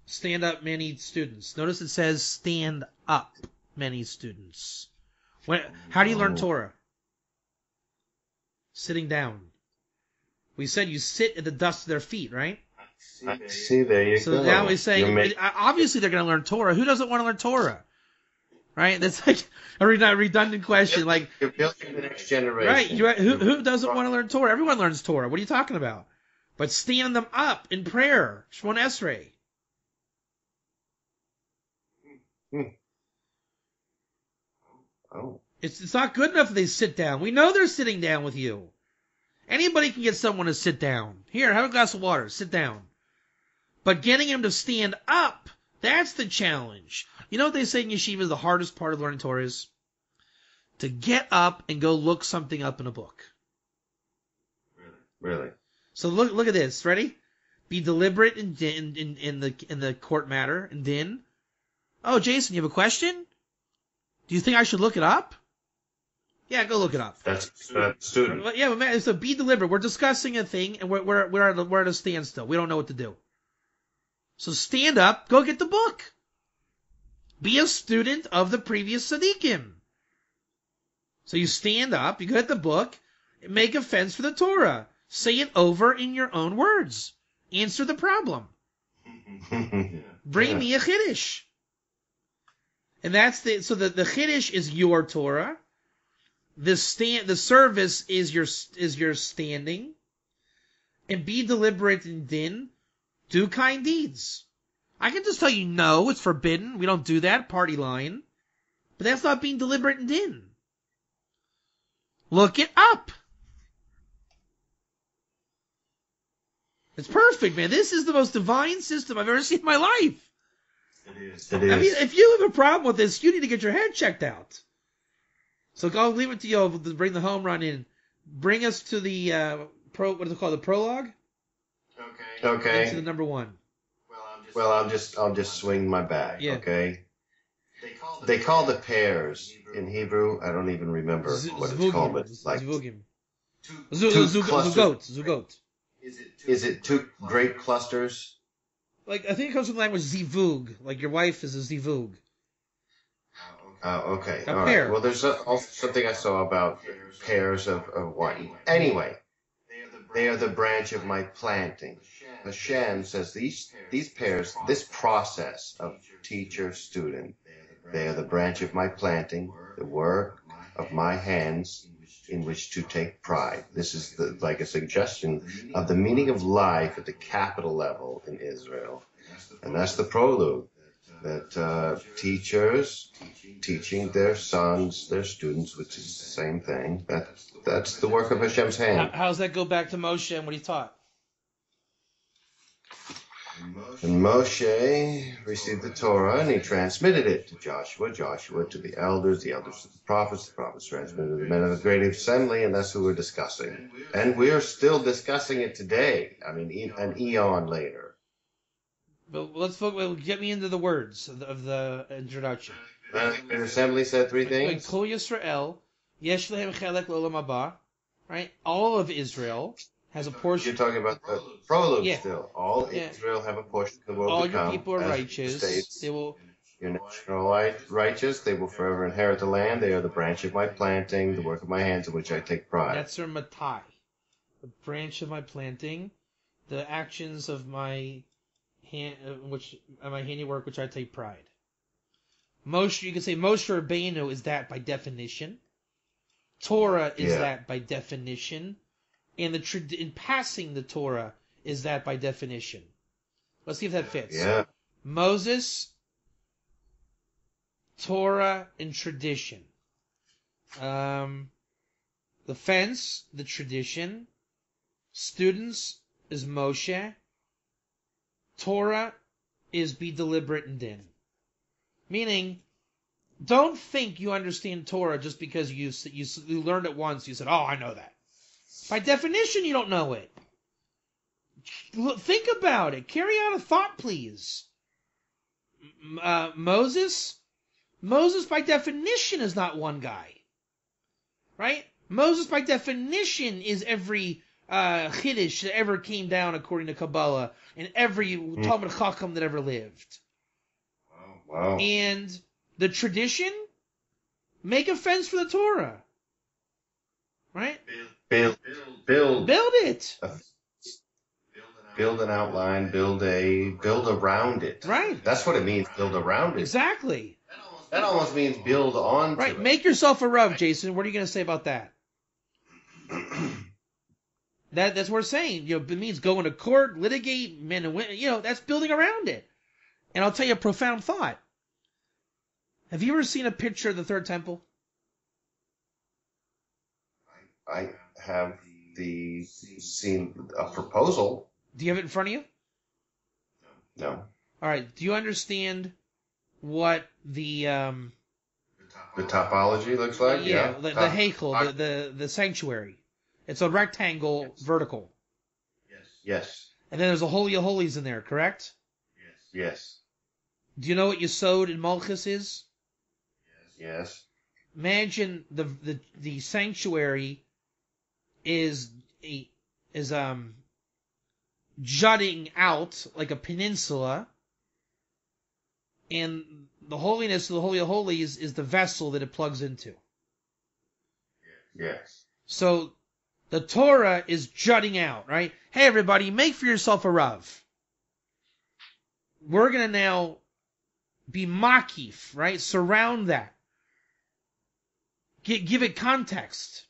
C: stand up many students. Notice it says stand up many students. How do you learn Torah? Sitting down. We said you sit at the dust of their feet, right?
B: See, there you go.
C: So now he's saying, obviously they're going to learn Torah. Who doesn't want to learn Torah? Right? That's like a redundant question. Like,
B: you're building the next generation.
C: Right. Who doesn't want to learn Torah? Everyone learns Torah. What are you talking about? But stand them up in prayer. Shmon Esrei.
B: Oh.
C: It's not good enough if they sit down. We know they're sitting down with you. Anybody can get someone to sit down. Here, have a glass of water. Sit down. But getting him to stand up, that's the challenge. You know what they say in yeshiva is the hardest part of learning Torah is? To get up and go look something up in a book.
B: Really?
C: So look at this. Ready? Be deliberate in the court matter and din. Oh, Jason, you have a question? Do you think I should look it up? Yeah, go look it up.
B: That's student.
C: Yeah, but man, so be deliberate. We're discussing a thing, and we're at a standstill. We don't know what to do. So stand up, go get the book. Be a student of the previous tzaddikim. So you stand up, you get the book, make a fence for the Torah. Say it over in your own words. Answer the problem. Bring me a chiddush. And that's the chiddush is your Torah. The service is your standing. And be deliberate in din. Do kind deeds. I can just tell you no, it's forbidden. We don't do that. Party line. But that's not being deliberate in din. Look it up. It's perfect, man. This is the most divine system I've ever seen in my life.
B: It
C: I mean,
B: is.
C: if you have a problem with this, you need to get your head checked out. So I'll leave it to you to bring the home run in. Bring us to the what is it called? The prologue?
B: Okay.
C: Into the number one.
B: Well, I'll just swing my bat.
C: Yeah.
B: Okay. They call the pairs in Hebrew. I don't even remember what it's called, but like
C: Zvugim.
B: two clusters.
C: Zugot.
B: Is it two great clusters?
C: Like, I think it comes from the language zivug. Like, your wife is a zivug.
B: Okay.
C: A
B: All
C: pair.
B: right. Well, there's also something I saw about pairs of wine. Anyway, they are the branch of my planting. Hashem says these pairs, this process of teacher-student, they are the branch of my planting, the work of my hands in which to take pride. This is like a suggestion of the meaning of life at the capital level in Israel. And that's the prelude, that teachers teaching their sons, their students, which is the same thing. That's the work of Hashem's hand.
C: How does that go back to Moshe and what he taught?
B: And Moshe received the Torah and he transmitted it to Joshua to the elders to the prophets transmitted to the men of the great assembly, and that's who we're discussing. And we're still discussing it today. I mean, an eon later.
C: But let's get me into the words of the introduction.
B: The assembly said three things.
C: Kol Yisrael, yesh lehem chelek l'olam haba, right? All of Israel has a portion.
B: You're talking about the prologue
C: Yeah.
B: still. All Israel have a portion of the world
C: All
B: to come.
C: your people are
B: As
C: righteous.
B: states,
C: They will.
B: your national righteous. They will forever inherit the land. They are the branch of my planting, the work of my hands, in which I take pride.
C: That's their matai, the branch of my planting, the actions of my hand, my handiwork, which I take pride. Moshe, you can say Moshe Rabbeinu is that by definition. Torah is that by definition. And in passing the Torah is that by definition. Let's see if that fits.
B: Yeah.
C: Moses, Torah, and tradition. The fence, the tradition. Students is Moshe. Torah is be deliberate and din. Meaning, don't think you understand Torah just because you learned it once. You said, "Oh, I know that." By definition, you don't know it. Think about it. Carry out a thought, please. Moses by definition is not one guy, right? Moses by definition is every Chiddush that ever came down according to Kabbalah and every Talmud Chacham that ever lived.
B: Wow.
C: And the tradition, make a fence for the Torah, right?
B: Build
C: it.
B: Build an outline, build around it.
C: Right.
B: That's what it means, build around it.
C: Exactly.
B: That almost means build on
C: Right.
B: to it.
C: Make yourself a Rav, Jason. What are you going to say about that? That's what we're saying. It means go into court, litigate, men and women. That's building around it. And I'll tell you a profound thought. Have you ever seen a picture of the Third Temple?
B: I have seen a proposal.
C: Do you have it in front of you?
B: No.
C: All right. Do you understand what the
B: topology looks like? Yeah.
C: the heichel, the sanctuary. It's a rectangle, vertical.
B: Yes.
C: And then there's a Holy of Holies in there, correct?
B: Yes.
C: Do you know what Yesod in Malchus is?
B: Yes.
C: Imagine the sanctuary is jutting out like a peninsula, and the holiness of the Holy of Holies is the vessel that it plugs into.
B: Yes.
C: So the Torah is jutting out, right? Hey, everybody, make for yourself a Rav. We're going to now be makif, right? Surround that. Give it context.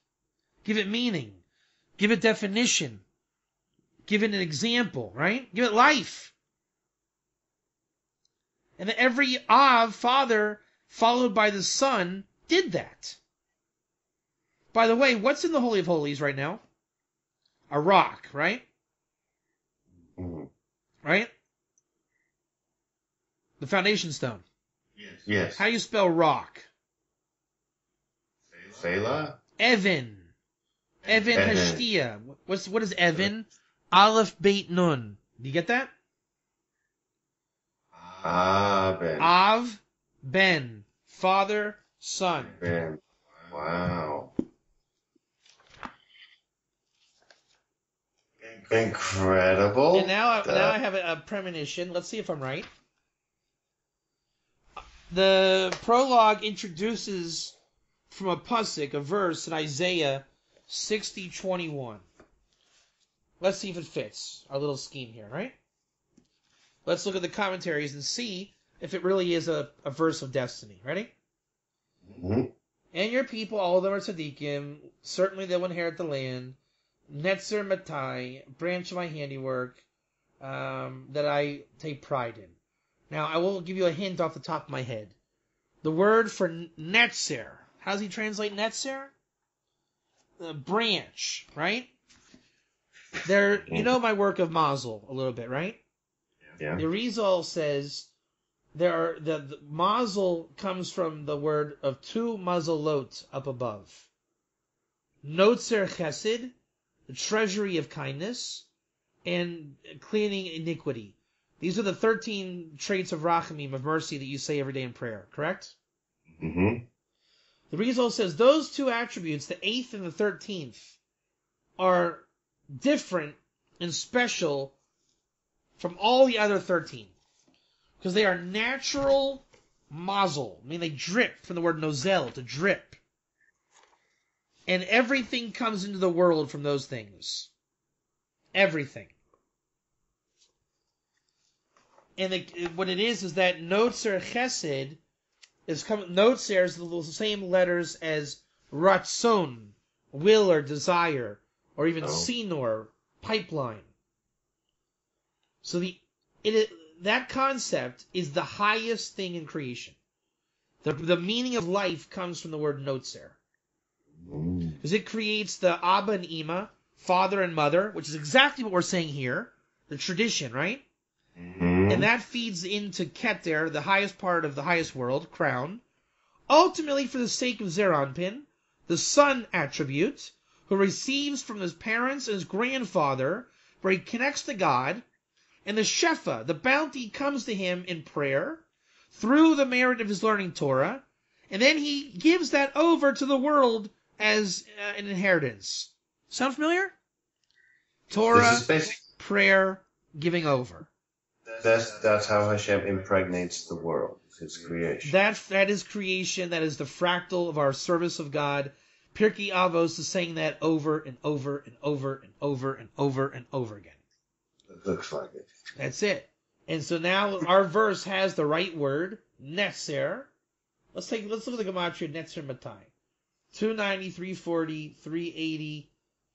C: Give it meaning. Give it definition. Give it an example, right? Give it life. And then every Av, father, followed by the son, did that. By the way, what's in the Holy of Holies right now? A rock, right?
B: Mm-hmm.
C: Right? The foundation stone.
B: Yes.
C: How do you spell rock?
B: Selah?
C: Evan. Evan
B: Evan.
C: Hashtia. What is Evan? Aleph Beit Nun. Do you get that?
B: Ben.
C: Av, Ben. Father, son.
B: Ben. Wow. Incredible.
C: And now I have a premonition. Let's see if I'm right. The prologue introduces from a pasuk, a verse in Isaiah 60:21. Let's see if it fits our little scheme here, right? Let's look at the commentaries and see if it really is a verse of destiny. Ready?
B: Mm-hmm.
C: And your people, all of them are tzaddikim. Certainly they will inherit the land. Netzer Matai, branch of my handiwork, that I take pride in. Now, I will give you a hint off the top of my head. The word for netzer, how does he translate netzer? Branch, right? There, you know my work of Mazel a little bit, right?
B: Yeah.
C: The Rizal says the Mazel comes from the word of two mazalot up above. Notzer Chesed, the treasury of kindness, and cleaning iniquity. These are the 13 traits of rachamim, of mercy, that you say every day in prayer, correct?
B: Mm-hmm.
C: The Rizal says those two attributes, the 8th and the 13th, are different and special from all the other 13. Because they are natural mazel. I mean, they drip from the word nozel, to drip. And everything comes into the world from those things. Everything. And what it is that Notzer Chesed Notzer is the same letters as Ratzon, will or desire, or even Sinor, pipeline. So that concept is the highest thing in creation. The meaning of life comes from the word Notzer. Because it creates the Abba and Ima, father and mother, which is exactly what we're saying here, the tradition, right?
B: Mm-hmm.
C: And that feeds into Keter, the highest part of the highest world, crown. Ultimately, for the sake of Zeranpin, the son attribute, who receives from his parents and his grandfather, where he connects to God, and the Shefa, the bounty, comes to him in prayer, through the merit of his learning Torah, and then he gives that over to the world as an inheritance. Sound familiar? Torah, prayer, giving over.
B: That's how Hashem impregnates the world, His creation.
C: That is creation. That is the fractal of our service of God. Pirkei Avos is saying that over and over and over and over and over and over again.
B: It looks like it.
C: That's it. And so now our verse has the right word, netzer. Let's look at the gematria netzer matai. 290, 340, 380,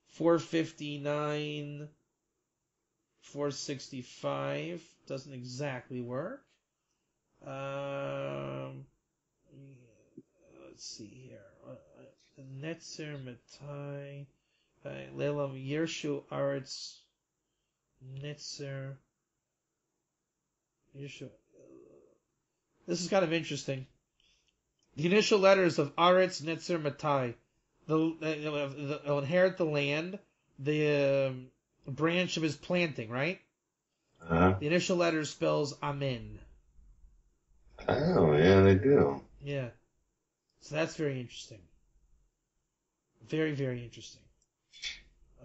C: 459, 465. Doesn't exactly work. Let's see here. Netzer matai. Lelam Yershu Aretz Netzer. This is kind of interesting. The initial letters of Aretz Netzer Matai, they'll inherit the land, the branch of his planting, right?
B: Uh-huh.
C: The initial letter spells Amen.
B: Oh, yeah, they do.
C: Yeah. So that's very interesting. Very, very interesting.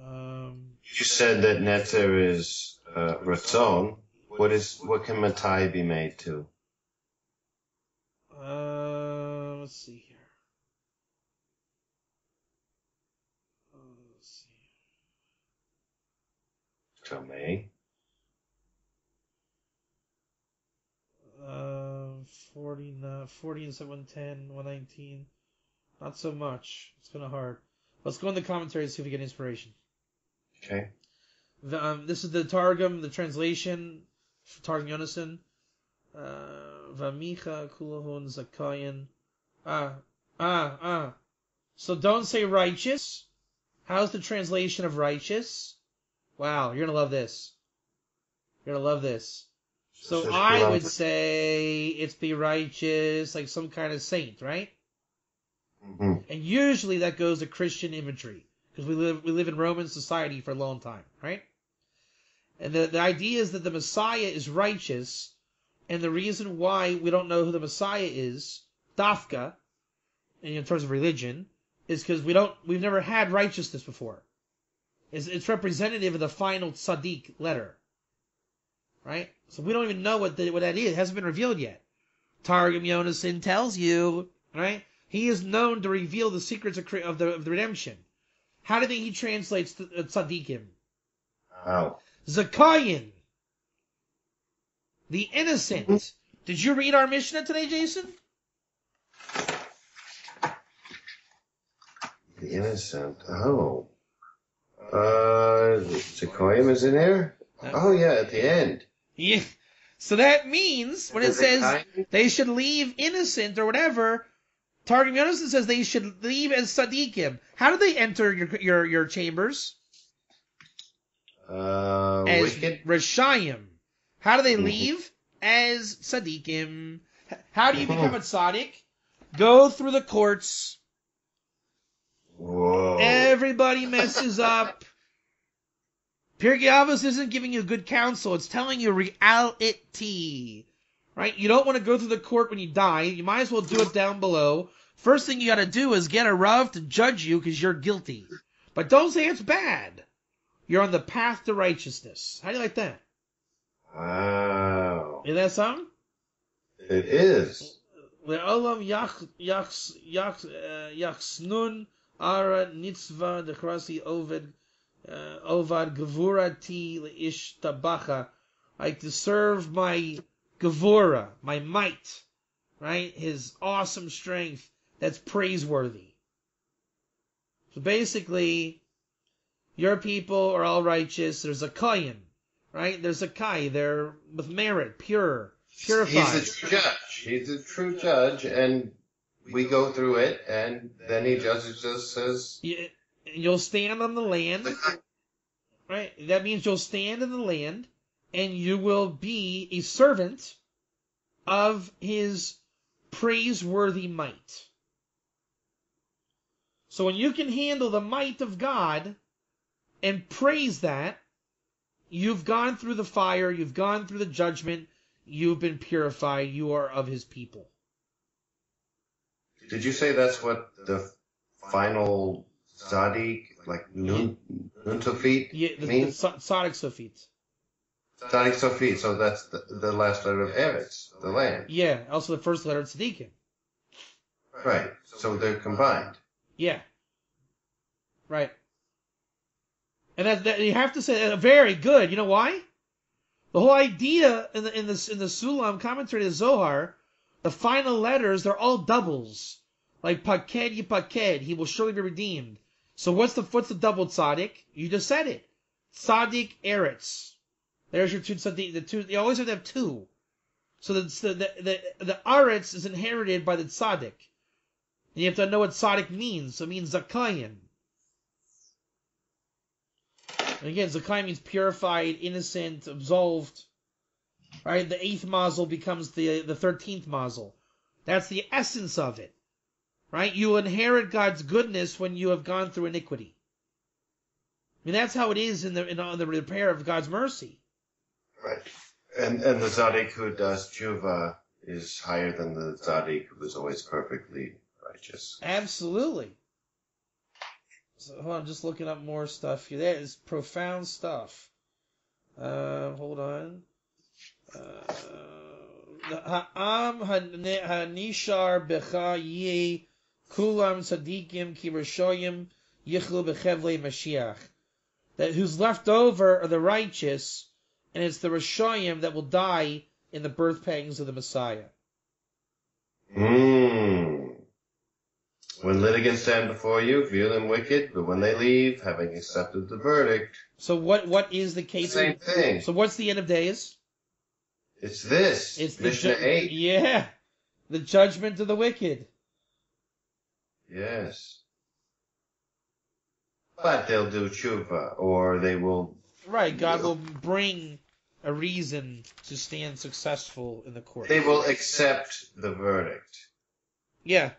B: You said that Netzer is Ratzon. What can Matai be made to?
C: Let's see here. Let's see.
B: Tomei.
C: 40 and 110, 119. Not so much. It's kind of hard. Let's go in the commentary and see if we get inspiration.
B: Okay.
C: This is the Targum, the translation, Targum Yonason. Vamicha kulahon zakayan. So don't say righteous. How's the translation of righteous? Wow, you're gonna love this. You're gonna love this. So I would say it's be righteous, like some kind of saint, right?
B: Mm-hmm.
C: And usually that goes to Christian imagery because we live in Roman society for a long time, right? And the idea is that the Messiah is righteous, and the reason why we don't know who the Messiah is, Dafka, in terms of religion, is because we've never had righteousness before. It's representative of the final tzaddik letter, right? So we don't even know what that is. It hasn't been revealed yet. Targum Yonason tells you, right? He is known to reveal the secrets of the redemption. How do you think he translates tzaddikim?
B: How?
C: Zakayin, the innocent. Did you read our Mishnah today, Jason?
B: The innocent. Oh. Sequoia is in there? Oh, yeah, at the end.
C: Yeah. So that means when it says they should leave innocent or whatever, Targum Yonason says they should leave as tzaddikim. How do they enter your chambers? As
B: wicked?
C: Rishayim. How do they leave? As tzaddikim. How do you become a tzaddik? Go through the courts.
B: Whoa.
C: Everybody messes up. Pirkei Avos isn't giving you good counsel. It's telling you reality. Right? You don't want to go through the court when you die. You might as well do it down below. First thing you got to do is get a Rav to judge you because you're guilty. But don't say it's bad. You're on the path to righteousness. How do you like that?
B: Wow.
C: Is that something?
B: It is.
C: Le'olam yachsnun ara nitzvah dechrasi ovad gevurati leish tabacha. Like to serve my gevura, my might, right? His awesome strength that's praiseworthy. So basically, your people are all righteous. There's a Kayin, right? There's a Kai. They're with merit, pure, purified.
B: He's the true judge. He's the true judge, and we go through it, and then he judges us as...
C: You'll stand on the land, right? That means you'll stand in the land, and you will be a servant of his praiseworthy might. So when you can handle the might of God and praise that, you've gone through the fire, you've gone through the judgment, you've been purified, you are of his people.
B: Did you say that's what the final Tzaddik, like Nun Sofit, means?
C: Tzaddik Sofit.
B: Tzaddik Sofit, so that's the last letter of Eretz, the land.
C: Yeah, also the first letter of Tzaddikim.
B: Right, so they're combined.
C: Yeah. Right. And that you have to say very good. You know why? The whole idea in the Sulam commentary of the Zohar, the final letters, they're all doubles. Like Paked Yipaked, he will surely be redeemed. So what's the double tzaddik? You just said it. Tzaddik Eretz. There's your two tzaddik. The two, you always have to have two. So the Eretz is inherited by the tzaddik. You have to know what tzaddik means. So it means Zakayin. And again, Zakai means purified, innocent, absolved. Right? The 8th mazel becomes the 13th mazel. That's the essence of it. Right? You inherit God's goodness when you have gone through iniquity. I mean, that's how it is in the repair of God's mercy.
B: Right. And the tzaddik who does tshuva is higher than the tzaddik who is always perfectly righteous.
C: Absolutely. So, hold on, just looking up more stuff here. That is profound stuff. Hold on. Ha'am hanishar becha ye kulam tzadikim ki rashoyim yichlu bechevle Mashiach. That who's left over are the righteous, and it's the rashoyim that will die in the birth pangs of the Messiah.
B: When litigants stand before you, feel them wicked, but when they leave, having accepted the verdict.
C: So what is the case?
B: Same thing.
C: So what's the end of days?
B: It's this.
C: It's
B: Mishnah 8.
C: Yeah. The judgment of the wicked.
B: Yes. But they'll do tshuva, or they will...
C: Right, God will bring a reason to stand successful in the court.
B: They will accept the verdict.
C: Yeah.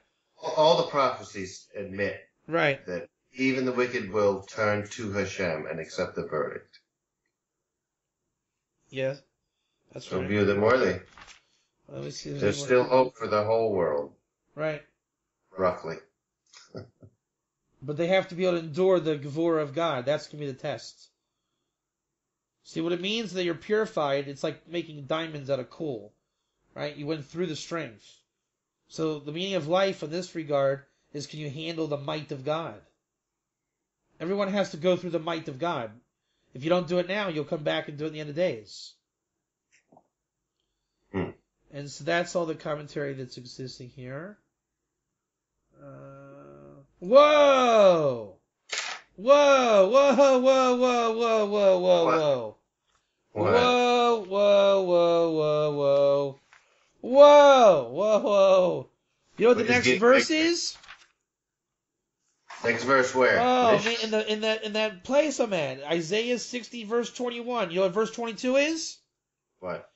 B: All the prophecies admit
C: Right.
B: that even the wicked will turn to Hashem and accept the verdict.
C: Yeah. That's
B: So
C: right.
B: view them worthy.
C: Let me see.
B: There's still hope for the whole world.
C: Right.
B: Roughly.
C: But they have to be able to endure the Gevurah of God. That's going to be the test. See, what it means that you're purified, it's like making diamonds out of coal. Right? You went through the strength. So the meaning of life in this regard is, can you handle the might of God? Everyone has to go through the might of God. If you don't do it now, you'll come back and do it at the end of days. And so that's all the commentary that's existing here. Whoa! Whoa! Whoa! Whoa! Whoa! Whoa! Whoa! Whoa! Whoa!
B: What?
C: Whoa! Whoa! Whoa! Whoa! Whoa! Whoa! Whoa! You know what the next verse is?
B: Next verse where?
C: Oh man, in that place I'm at, Isaiah 60 verse 21. You know what verse 22 is?
B: What?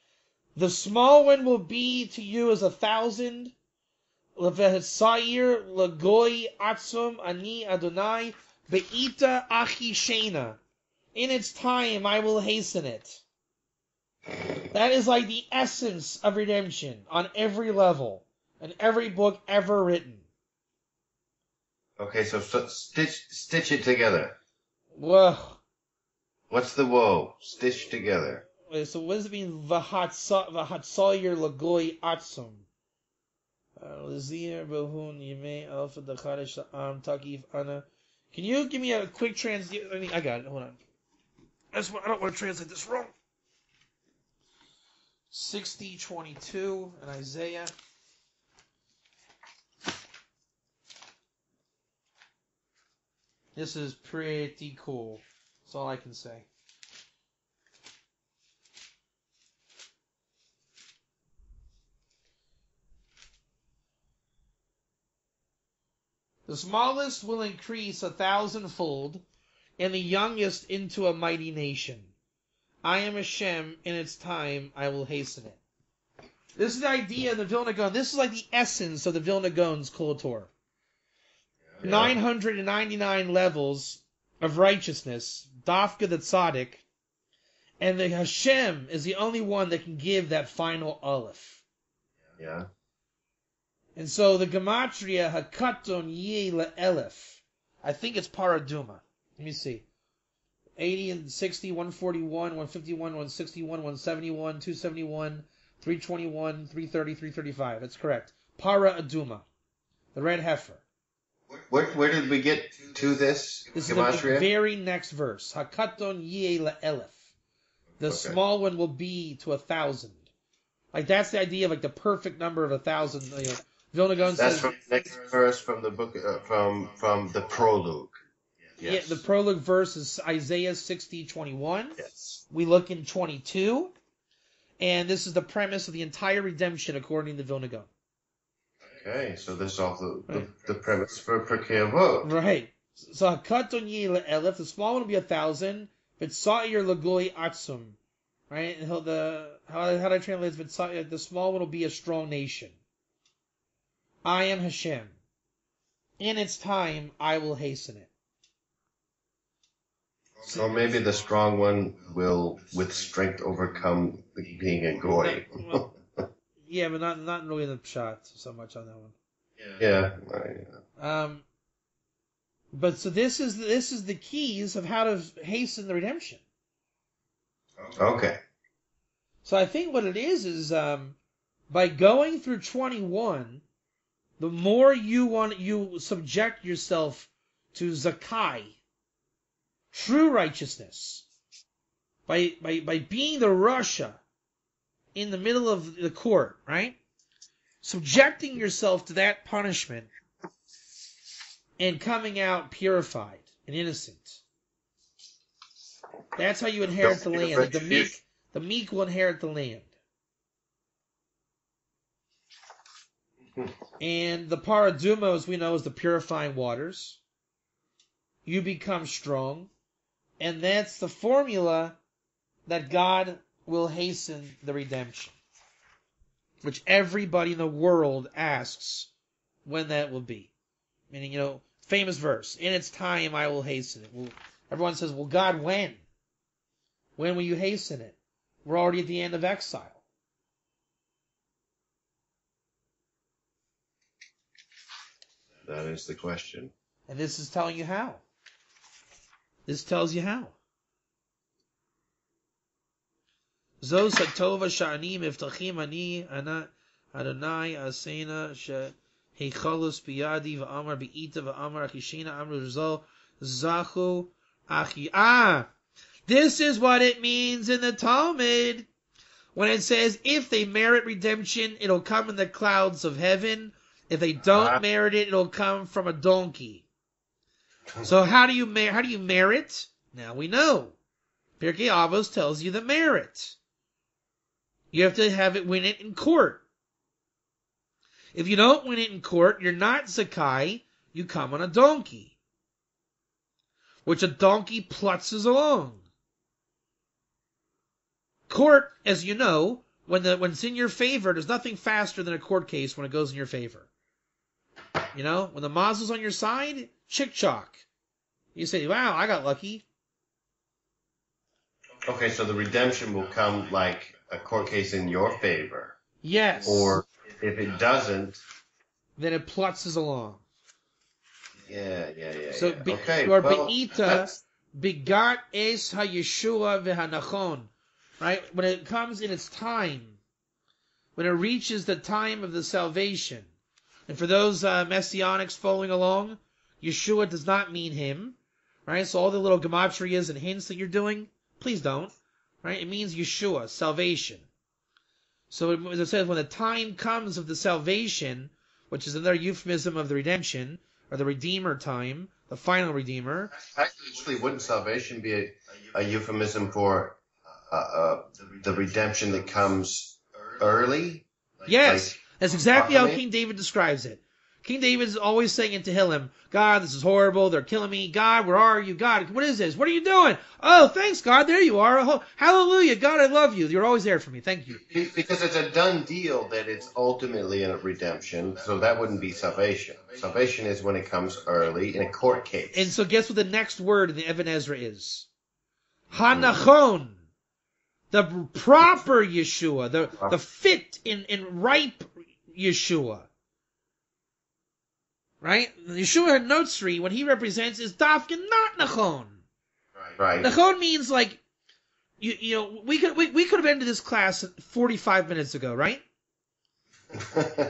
C: The small one will be to you as 1,000. Levesair lagoy atzum ani Adonai beita achishena. In its time I will hasten it. That is like the essence of redemption on every level, in every book ever written.
B: Okay, so stitch it together.
C: Whoa.
B: What's the woe? Stitch together.
C: So what does it mean? Vahatsayer lagoy atzum. Lazir behun yimei alpha dachadish am takif ana. Can you give me a quick translation? I got it. Hold on. I don't want to translate this wrong. 60:22 in Isaiah. This is pretty cool. That's all I can say. The smallest will increase 1,000-fold, and the youngest into a mighty nation. I am Hashem, in its time I will hasten it. This is the idea of the Vilna Gaon. This is like the essence of the Vilna Gaon's Kol Torah. 999 levels of righteousness, Dafka the Tzaddik, and the Hashem is the only one that can give that final Aleph.
B: Yeah.
C: And so the Gematria Hakaton Ye Le'elef, I think it's Paraduma. Let me see. 80 and 60, 141, 151, 161, 171, 271, 321, 330, 335. That's correct. Para Aduma, the red heifer.
B: Where did we get to this?
C: This is
B: Gematria?
C: the very next verse. Hakaton Ye Le'elef. The small one will be to 1,000. Like that's the idea of like the perfect number of 1,000. You know, Vilna Gaon
B: That's
C: says,
B: from the next verse from the book from the prologue. Yes.
C: Yeah, the prologue verse is Isaiah 60:21.
B: Yes.
C: We look in 22, and this is the premise of the entire redemption according to Vilna Gaon.
B: Okay, so this is also the premise for Pirkei Avot.
C: Right. So Hakaton Ye Le'elef, the small one will be 1,000. V'tzair lagoy atzum. Right? And how do I translate this? The small one will be a strong nation. I am Hashem. In its time, I will hasten it.
B: So maybe the strong one will, with strength, overcome being a goy.
C: Well, yeah, but not really the pshat so much on that one.
B: Yeah.
C: But so this is the keys of how to hasten the redemption.
B: Okay.
C: So I think what it is by going through 21, the more you subject yourself to zakai, true righteousness, by being the Rasha in the middle of the court, right? Subjecting yourself to that punishment and coming out purified and innocent. That's how you inherit the land. Like the meek will inherit the land. And the paraduma, as we know, is the purifying waters. You become strong. And that's the formula that God will hasten the redemption, which everybody in the world asks when that will be. Meaning, famous verse, in its time I will hasten it. Well, everyone says, well, God, when? When will you hasten it? We're already at the end of exile.
B: That is the question.
C: And this is telling you how. This tells you how. Zo satova sha'ani miftachim ani Adonai asena shehechalus biyadi v'amar bi'ita v'amar achishina amru zo zachu achi. This is what it means in the Talmud. When it says, if they merit redemption, it'll come in the clouds of heaven. If they don't merit it, it'll come from a donkey. So how do you merit? Now we know. Pirkei Avos tells you the merit. You have to win it in court. If you don't win it in court, you're not Zakai, you come on a donkey, which a donkey plutzes along. Court, as you know, when it's in your favor, there's nothing faster than a court case when it goes in your favor. When the mazel's on your side, chick-chock. You say, wow, I got lucky.
B: Okay, so the redemption will come like a court case in your favor.
C: Yes.
B: Or if it doesn't,
C: then it plutzes along.
B: Yeah.
C: So, be'ita, begat es ha-yeshua v'hanachon. Right? When it comes in its time, when it reaches the time of the salvation. And for those messianics following along, Yeshua does not mean him. Right? So all the little gematrias and hints that you're doing, please don't. Right? It means Yeshua, salvation. So as it says, when the time comes of the salvation, which is another euphemism of the redemption, or the Redeemer time, the final Redeemer.
B: Actually, wouldn't salvation be a euphemism for the redemption that comes early?
C: Yes, that's exactly how King David describes it. King David is always saying in Tehillim, God, this is horrible, they're killing me. God, where are you? God, what is this? What are you doing? Oh, thanks, God, there you are. Oh, hallelujah, God, I love you. You're always there for me. Thank you.
B: Because it's a done deal that it's ultimately a redemption, so that wouldn't be salvation. Salvation is when it comes early in a court case.
C: And so guess what the next word in the Even Ezra is? Hanachon. The proper Yeshua, the fit and ripe Yeshua. Right? Yeshua Notzri, what he represents is Dafkin, not Nachon.
B: Right.
C: Nachon means like, we could have ended this class 45 minutes ago, right?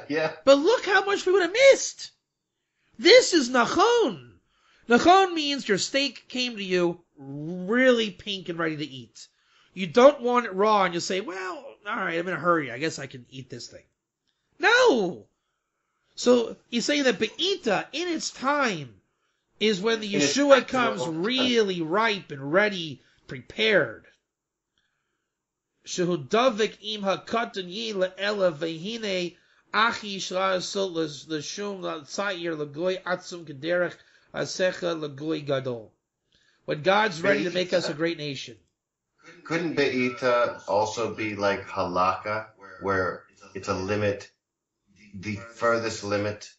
B: Yeah.
C: But look how much we would have missed. This is Nachon. Nachon means your steak came to you really pink and ready to eat. You don't want it raw and you say, well, all right, I'm in a hurry. I guess I can eat this thing. No. So you say that Be'ita, in its time, is when the Yeshua comes really ripe and ready, prepared. Shehu davik im hakatan yi le'ela vehine achi sh'la'asot l'shum l'tzayir l'goy atzum kederech asecha l'goy gadol. When God's ready to make us a great nation.
B: Couldn't Be'ita also be like halakha, where it's a limit, the furthest limit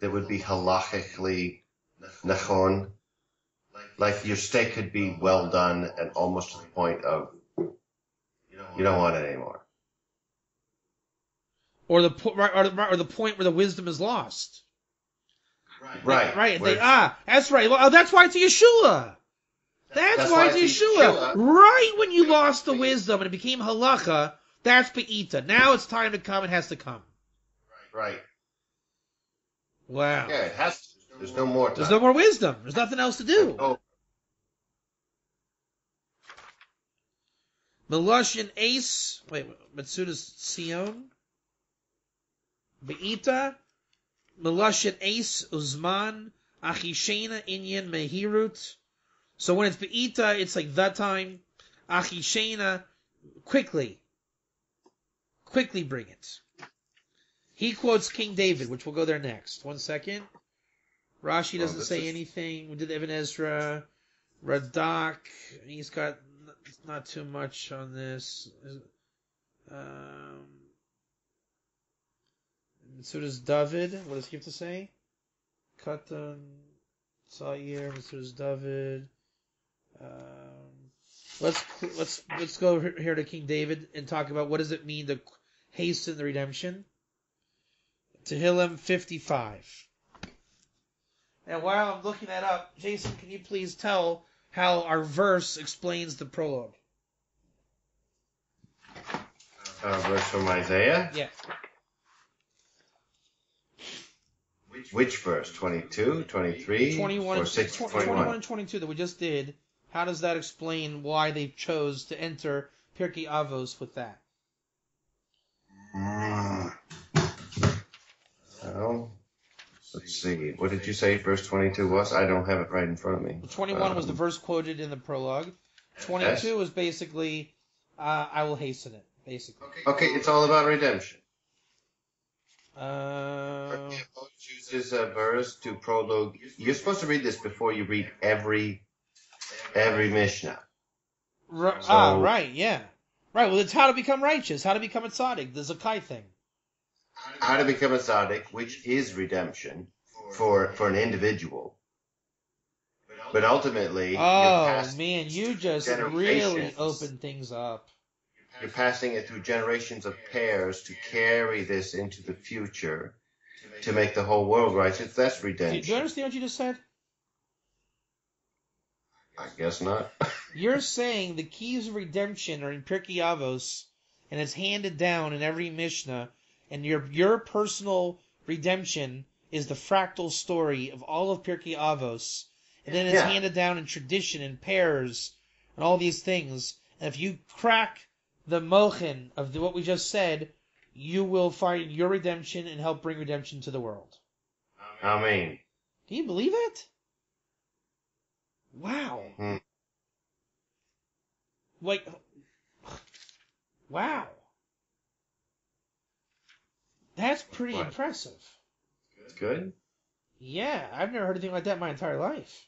B: that would be halachically nachon? Like your steak could be well done and almost to the point of you don't want it anymore.
C: Or the point where the wisdom is lost.
B: Right.
C: That's right. Oh, that's why it's Yeshua. That's why it's Yeshua. Right when you lost the wisdom and it became halacha, that's Be'ita. Now it's time to come. It has to come.
B: Right.
C: Wow.
B: Yeah, it has to. There's no more time.
C: There's no more wisdom. There's nothing else to do.
B: Oh.
C: Melushin Ace. Wait, Matsuda's Sion. Be'ita. Melushin Ace Uzman. Achishena Inyan Mehirut. So when it's Be'ita, it's like that time. Achishena. Quickly bring it. He quotes King David, which we'll go there next. 1 second. Rashi doesn't say anything. We did Ibn Ezra. Radak. He's got not too much on this. So does David. What does he have to say? Katan, Sa'ir, so does David. Let's go here to King David and talk about what does it mean to hasten the redemption. Tehillim 55. And while I'm looking that up, Jason, can you please tell how our verse explains the prologue?
B: Verse from Isaiah?
C: Yeah.
B: Which verse? 22, 23,
C: 21,
B: or 6,
C: 21 and 22 that we just did. How does that explain why they chose to enter Pirkei Avos with that?
B: Well, let's see. What did you say verse 22 was? I don't have it right in front of me.
C: 21 was the verse quoted in the prologue. 22 is basically, I will hasten it, basically.
B: Okay, it's all about redemption. Chooses a verse to prologue. You're supposed to read this before you read every Mishnah.
C: Right, yeah. Right, well, it's how to become righteous, how to become a tzaddik, the Zakai thing.
B: How to become a tzaddik, which is redemption for an individual. But ultimately,
C: you just really opened things up.
B: You're passing it through generations of pairs to carry this into the future to make the whole world righteous. That's redemption.
C: Do you understand what you just said?
B: I guess not.
C: You're saying the keys of redemption are in Pirkei Avos, and it's handed down in every Mishnah, and your personal redemption is the fractal story of all of Pirkei Avos, and then it's handed down in tradition and pairs and all these things. And if you crack the mochin of what we just said, you will find your redemption and help bring redemption to the world.
B: Amen.
C: Do you believe it? Wow.
B: Mm-hmm.
C: Like, wow. That's pretty impressive.
B: Good?
C: Yeah, I've never heard anything like that in my entire life.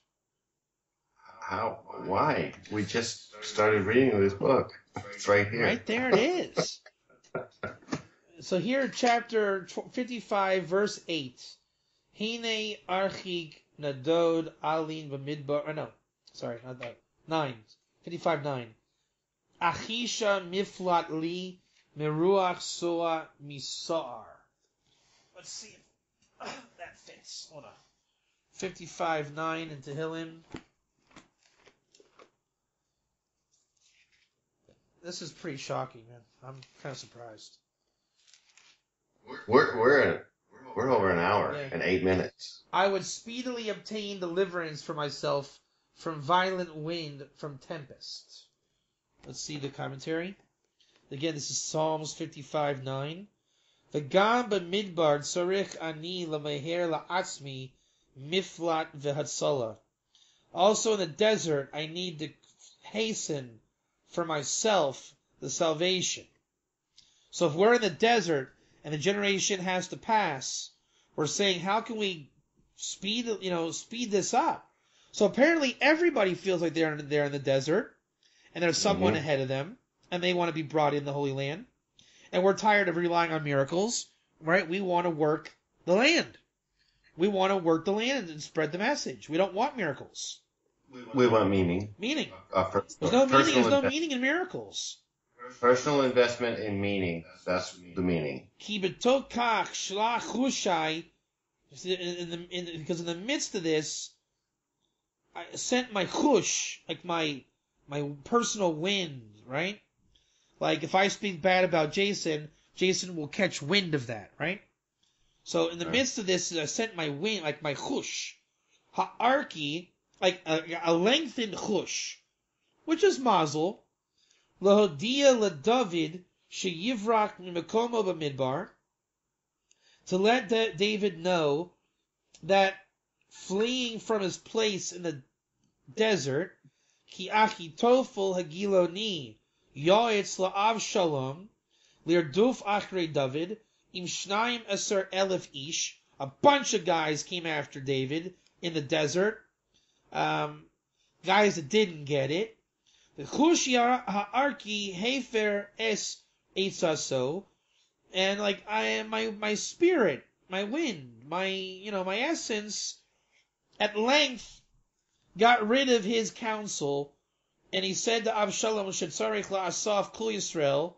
B: How? Why? We just started reading this book. It's right here.
C: Right there it is. So here, chapter 55, verse 8. Hine archig nadod alin b'midbar. No, sorry, not that. 9. 55:9. Achisha miflat li meruach soa misar. Let's see if that fits. Hold on. 55:9 in Tehillim. This is pretty shocking, man. I'm kind of surprised.
B: We're over an hour and 8 minutes.
C: I would speedily obtain deliverance for myself from violent wind, from tempest. Let's see the commentary. Again, this is Psalms 55:9. V'gam b'midbar tzorich ani l'meher la'atzmi miflat v'hatzola. Also in the desert, I need to hasten for myself the salvation. So if we're in the desert and the generation has to pass, we're saying, how can we speed this up? So apparently everybody feels like they're in the desert, and there's someone ahead of them, and they want to be brought in the Holy Land. And we're tired of relying on miracles, right? We want to work the land. We want to work the land and spread the message. We don't want miracles.
B: We want meaning.
C: Meaning.
B: There's
C: no meaning in miracles.
B: Personal investment in meaning. That's the meaning.
C: Ki shlach hushai. Because in the midst of this, I sent my chush, like my personal wind, right? Like if I speak bad about Jason, Jason will catch wind of that, right? So in the midst of this, I sent my wind, like my chush. Ha'arki, like a lengthened chush, which is mazel. Lahodia LaDavid sheyivrach mimakomo b'midbar, to let David know that fleeing from his place in the desert, ki achitofel hagiloni yoetz la'av shalom lirduf achrei David im shnayim eser elef ish, a bunch of guys came after David in the desert, guys that didn't get it. The chush ha'arki hefer es eitzaso, and like my spirit, my wind, my essence, at length got rid of his counsel, and he said to Avshalom, "Shetzarich la'asaf kol Yisrael,"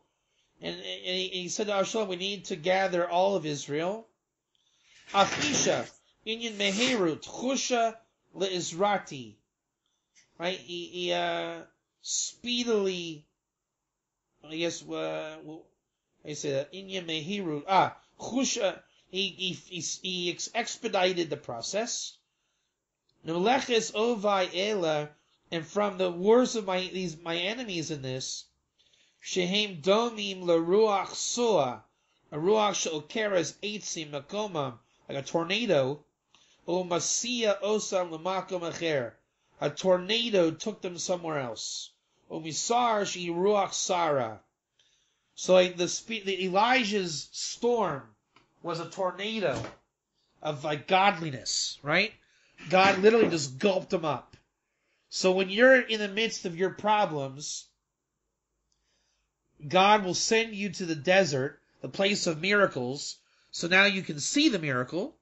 C: and he said to Avshalom, "We need to gather all of Israel." Afisha inyan meherut chusha le'izrati, right? He speedily, I guess, I say that inyan meherut. Chusha. He expedited the process. Nuleches ovai ela, and from the worst of my enemies in this, shehem domim leruach soa, a ruach sheokeres eitzim makomam, like a tornado, o masia osam lemakom acher, a tornado took them somewhere else. O misar she ruach sara. So like the Elijah's storm was a tornado of like godliness, right? God literally just gulped them up. So when you're in the midst of your problems, God will send you to the desert, the place of miracles, so now you can see the miracle,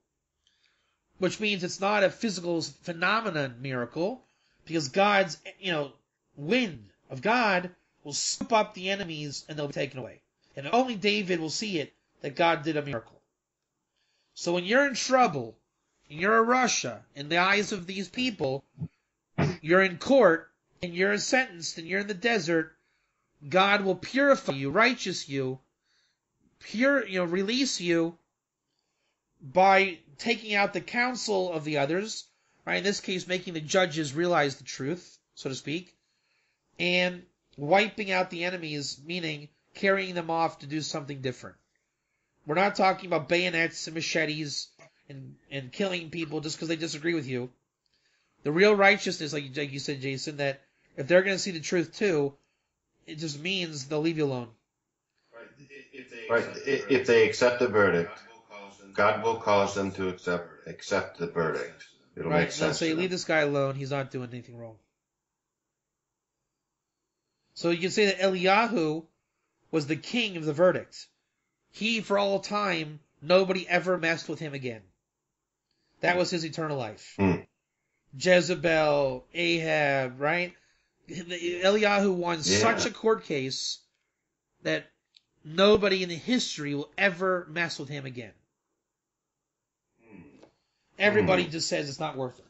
C: which means it's not a physical phenomenon miracle, because God's, wind of God will scoop up the enemies and they'll be taken away. And only David will see it, that God did a miracle. So when you're in trouble, and you're a Russia, in the eyes of these people, you're in court, and you're sentenced, and you're in the desert, God will purify you, righteous you, release you by taking out the counsel of the others, right? In this case, making the judges realize the truth, so to speak, and wiping out the enemies, meaning carrying them off to do something different. We're not talking about bayonets and machetes and killing people just because they disagree with you. The real righteousness, like you said, Jason, that if they're going to see the truth too, it just means they'll leave you alone.
B: Right. If they accept the verdict, God will cause them to accept the verdict. It'll make sense.
C: They'll say, leave this guy alone. He's not doing anything wrong. So you can say that Eliyahu was the king of the verdict. He, for all time, nobody ever messed with him again. That was his eternal life. Jezebel, Ahab, right? Eliyahu won such a court case that nobody in the history will ever mess with him again. Everybody just says it's not worth it.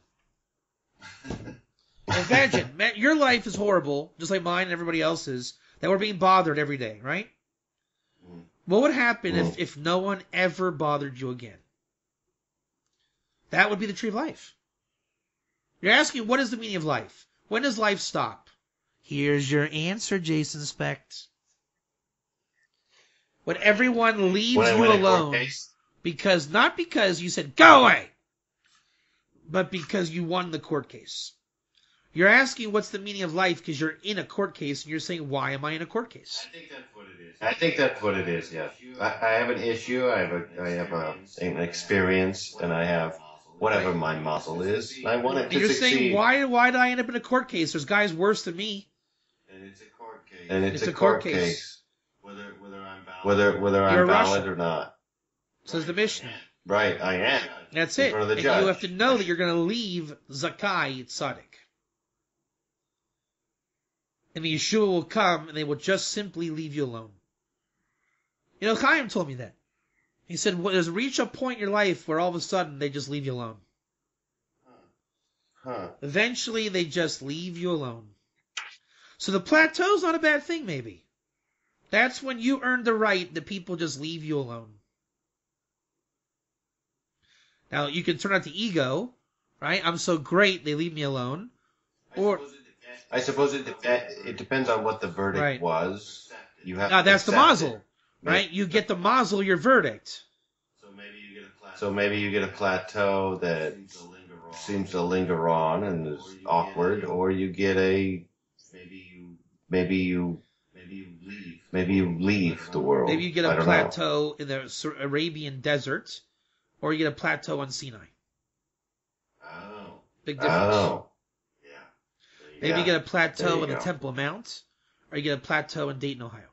C: Imagine, your life is horrible, just like mine and everybody else's, that we're being bothered every day, right? What would happen if no one ever bothered you again? That would be the tree of life. You're asking, what is the meaning of life? When does life stop? Here's your answer, Jason Specht. When everyone leaves you alone, not because you said, go away, but because you won the court case. You're asking what's the meaning of life because you're in a court case and you're saying, why am I in a court case?
B: I think that's what it is, yes. I have an issue, I have an experience, and I have whatever my muscle is. And I want it to
C: you're
B: succeed.
C: Saying, why did I end up in a court case? There's guys worse than me.
B: And it's a court case. Whether I'm valid or not.
C: Says the Mishnah.
B: Right, I am.
C: That's it.
B: In front of the
C: and
B: judge.
C: you have to know that you're going to leave Zakai Tzaddik. And the Yeshua will come and they will just simply leave you alone. Chaim told me that. He said, there's reach a point in your life where all of a sudden they just leave you alone. Eventually they just leave you alone. So the plateau's not a bad thing, maybe. That's when you earn the right that people just leave you alone. Now, you can turn out the ego, right? I'm so great, they leave me alone.
B: I suppose it depends on what the verdict was. You have
C: that's the mazel, right? You get the mazel, your verdict.
B: So maybe you get a plateau that seems to linger on and is awkward, or you get maybe you leave the world.
C: Maybe you get a plateau in the Arabian desert, or you get a plateau on Sinai.
B: Oh.
C: Big difference.
B: Oh.
C: Maybe you get a plateau in the
B: go.
C: Temple Mount, or you get a plateau in Dayton, Ohio.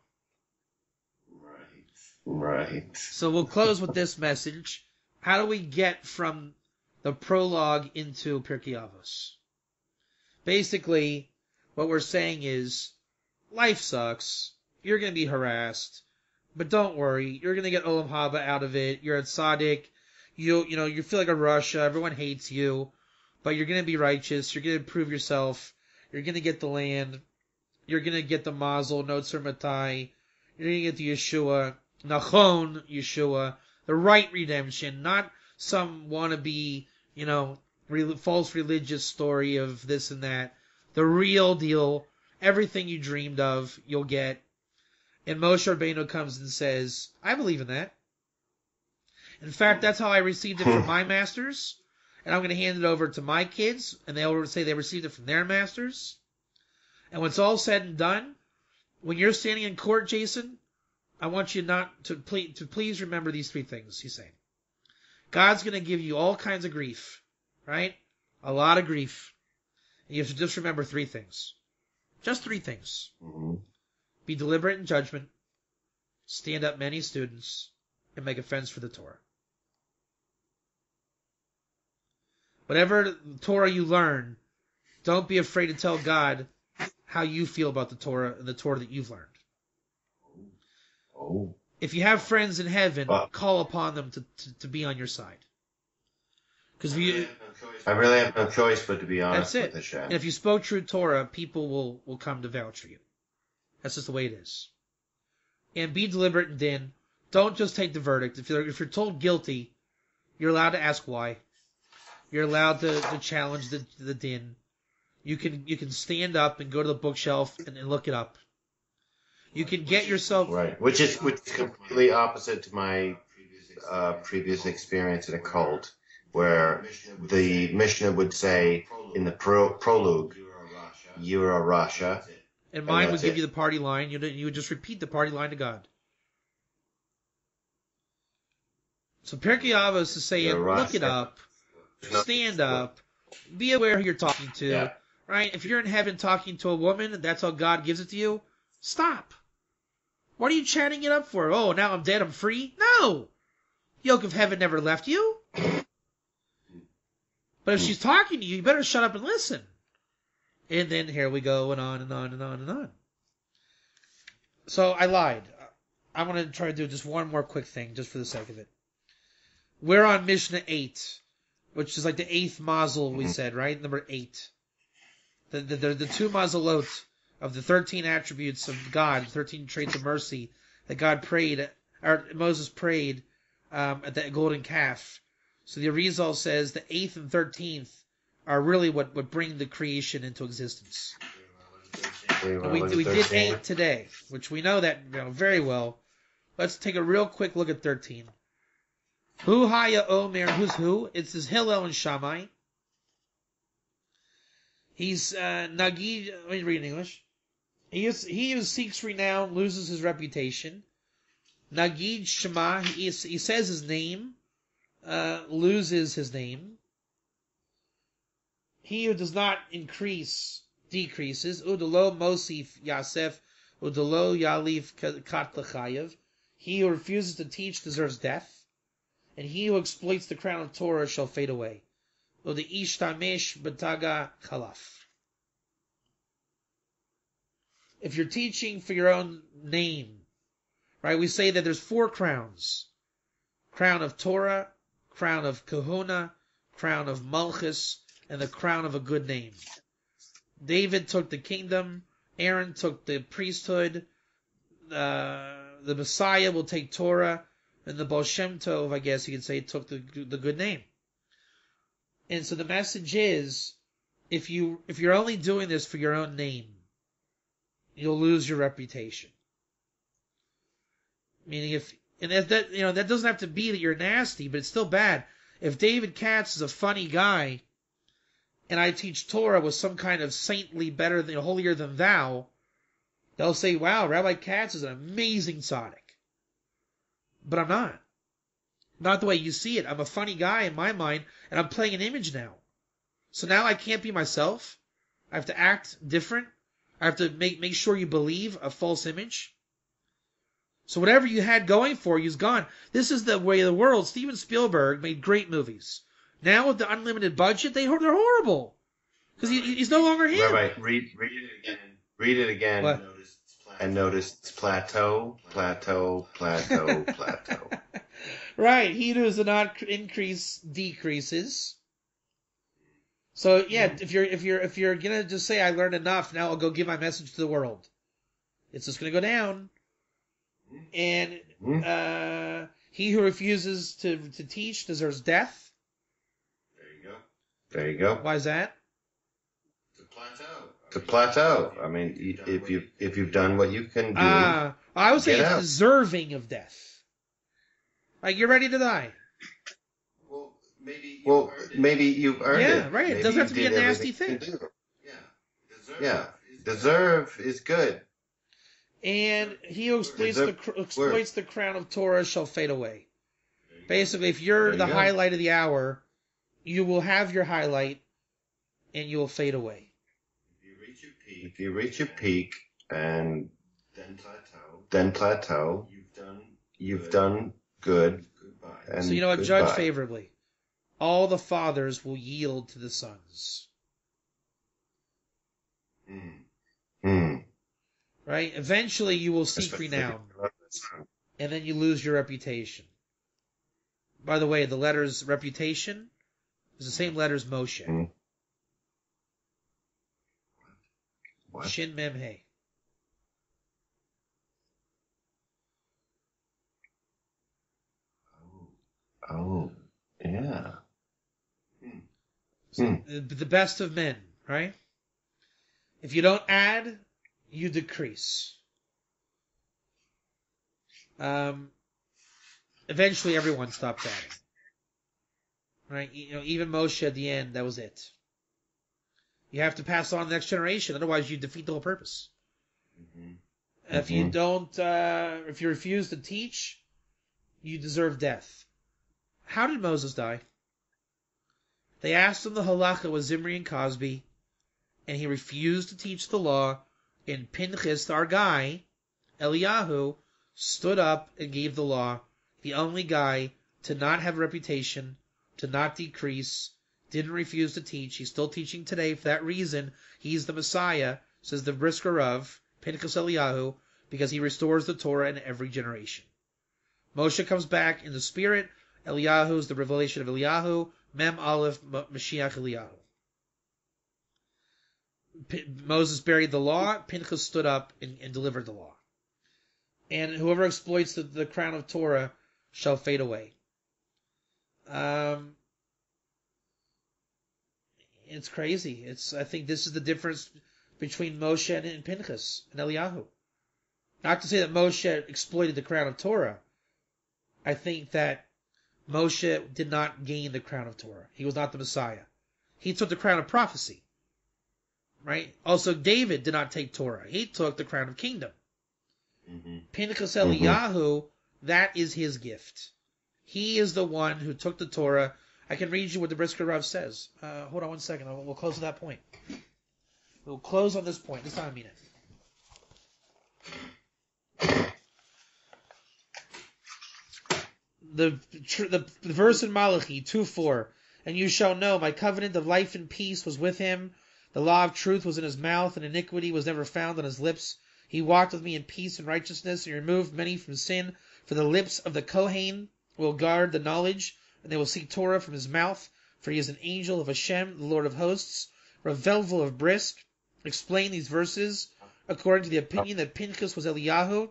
B: Right.
C: So we'll close with this message. How do we get from the prologue into Pirkei Avos? Basically, what we're saying is, life sucks. You're going to be harassed. But don't worry. You're going to get Olam Haba out of it. You're a tzaddik. You feel like a Russia. Everyone hates you. But you're going to be righteous. You're going to prove yourself. You're going to get the land. You're going to get the Mazel, Notzer Matai. You're going to get the Yeshua, Nachon Yeshua, the right redemption, not some wannabe, false religious story of this and that. The real deal, everything you dreamed of, you'll get. And Moshe Rabbeinu comes and says, I believe in that. In fact, that's how I received it from my masters. And I'm going to hand it over to my kids, and they'll say they received it from their masters. And when it's all said and done, when you're standing in court, Jason, I want you to please remember these three things, he's saying. God's going to give you all kinds of grief, right? A lot of grief. And you have to just remember three things. Just three things.
B: Mm-hmm. Be
C: deliberate in judgment, stand up many students, and make a fence for the Torah. Whatever Torah you learn, don't be afraid to tell God how you feel about the Torah and the Torah that you've learned.
B: Oh.
C: If you have friends in heaven, call upon them to be on your side. Because
B: I really have no choice but to be honest
C: that's it.
B: With Hashem.
C: And if you spoke true Torah, people will come to vouch for you. That's just the way it is. And be deliberate in din. Don't just take the verdict. If you're told guilty, you're allowed to ask why. You're allowed to challenge the din. You can stand up and go to the bookshelf and look it up. You can get yourself
B: right, which is completely opposite to my previous experience in a cult, where the Mishnah would say in the prologue, "You're a Rasha,"
C: and mine would give you the party line. You would just repeat the party line to God. So Pirkei Avos is saying, look it up, stand up, be aware who you're talking to.
B: Yeah.
C: Right? If you're in heaven talking to a woman and that's how God gives it to you, stop. What are you chatting it up for? Oh, now I'm dead, I'm free? No! Yoke of heaven never left you. But if she's talking to you, you better shut up and listen. And then here we go, and on and on and on and on. So I lied. I'm going to try to do just one more quick thing, just for the sake of it. We're on Mishnah 8, which is like the 8th mazel we said, right? Number 8. The two mazelot of the 13 attributes of God, 13 traits of mercy that God prayed, or Moses prayed at the golden calf. So the Arizal says the 8th and 13th are really what bring the creation into existence. We did 8 today, which we know that very well. Let's take a real quick look at 13. Hu Haya Omer, who's who? It's his Hillel and Shammai. He's Nagid. Let me read in English. He who seeks renown loses his reputation. Nagid Shema. He says his name, loses his name. He who does not increase decreases. Udalo Mosif Yasef. Udalo Yalif Kat L'chayev. He who refuses to teach deserves death. And he who exploits the crown of Torah shall fade away. The Ishtamesh Bataga Khalaf. If you're teaching for your own name, right, we say that there's 4 crowns. Crown of Torah, crown of Kahuna, crown of Malchus, and the crown of a good name. David took the kingdom, Aaron took the priesthood, the Messiah will take Torah, and the Baal Shem Tov, I guess you could say, took the good name. And so the message is, if you're only doing this for your own name, you'll lose your reputation. Meaning that doesn't have to be that you're nasty, but it's still bad. If David Katz is a funny guy, and I teach Torah with some kind of saintly, better than holier than thou, they'll say, wow, Rabbi Katz is an amazing tzaddik. But I'm not. Not the way you see it. I'm a funny guy in my mind, and I'm playing an image now. So now I can't be myself. I have to act different. I have to make sure you believe a false image. So whatever you had going for you is gone. This is the way of the world. Steven Spielberg made great movies. Now with the unlimited budget, they're horrible. Because he's no longer him.
B: Rabbi, read it again. Read it again.
C: What?
B: And notice it's plateau.
C: Right. He who does not increase decreases. So yeah, if you're gonna just say I learned enough, now I'll go give my message to the world. It's just gonna go down. And he who refuses to teach deserves death.
B: There you go.
C: Why is that?
B: To plateau. I mean, if you've done what you can do.
C: I would say it's deserving of death. Like you're ready to die.
B: Well, maybe you've earned it.
C: Yeah, right. It doesn't have to be a nasty thing.
B: Yeah, deserve is good.
C: And he who exploits the crown of Torah shall fade away. Basically, if you're the highlight of the hour, you will have your highlight, and you will fade away.
B: If you reach your peak and then plateau, you've done good. And
C: so you know what?
B: goodbye.
C: Judge favorably. All the fathers will yield to the sons. Right? Eventually you will seek renown. And then you lose your reputation. By the way, the letters reputation is the same letter as Moshe.
B: What?
C: Shin Mem He.
B: Oh, yeah.
C: So the best of men, right? If you don't add, you decrease. Eventually everyone stops adding. Right? You know, even Moshe at the end, that was it. You have to pass on to the next generation, otherwise you defeat the whole purpose. If you don't, if you refuse to teach, you deserve death. How did Moses die? They asked him the halacha with Zimri and Cosby, and he refused to teach the law, and Pinchas, our guy, Eliyahu, stood up and gave the law, the only guy to not have a reputation, to not decrease, didn't refuse to teach. He's still teaching today. For that reason, he's the Messiah, says the brisker of Pinchas Eliyahu, because he restores the Torah in every generation. Moshe comes back in the spirit. Eliyahu is the revelation of Eliyahu. Mem Aleph Mashiach Eliyahu. Moses buried the law. Pinchas stood up and delivered the law. And whoever exploits the crown of Torah shall fade away. It's crazy. I think this is the difference between Moshe and Pinchas and Eliyahu. Not to say that Moshe exploited the crown of Torah. I think that Moshe did not gain the crown of Torah. He was not the Messiah. He took the crown of prophecy. Right? Also, David did not take Torah. He took the crown of kingdom. Pinchas Eliyahu, that is his gift. He is the one who took the Torah. I can read you what the Brisker Rav says. Hold on one second. We'll close to that point. We'll close on this point. This time I mean it. The verse in Malachi 2:4, and you shall know my covenant of life and peace was with him. The law of truth was in his mouth, and iniquity was never found on his lips. He walked with me in peace and righteousness, and removed many from sin. For the lips of the Kohen will guard the knowledge, and they will seek Torah from his mouth. For he is an angel of Hashem, the Lord of hosts. Rav Velvel of Brisk explained these verses according to the opinion that Pinchas was Eliyahu.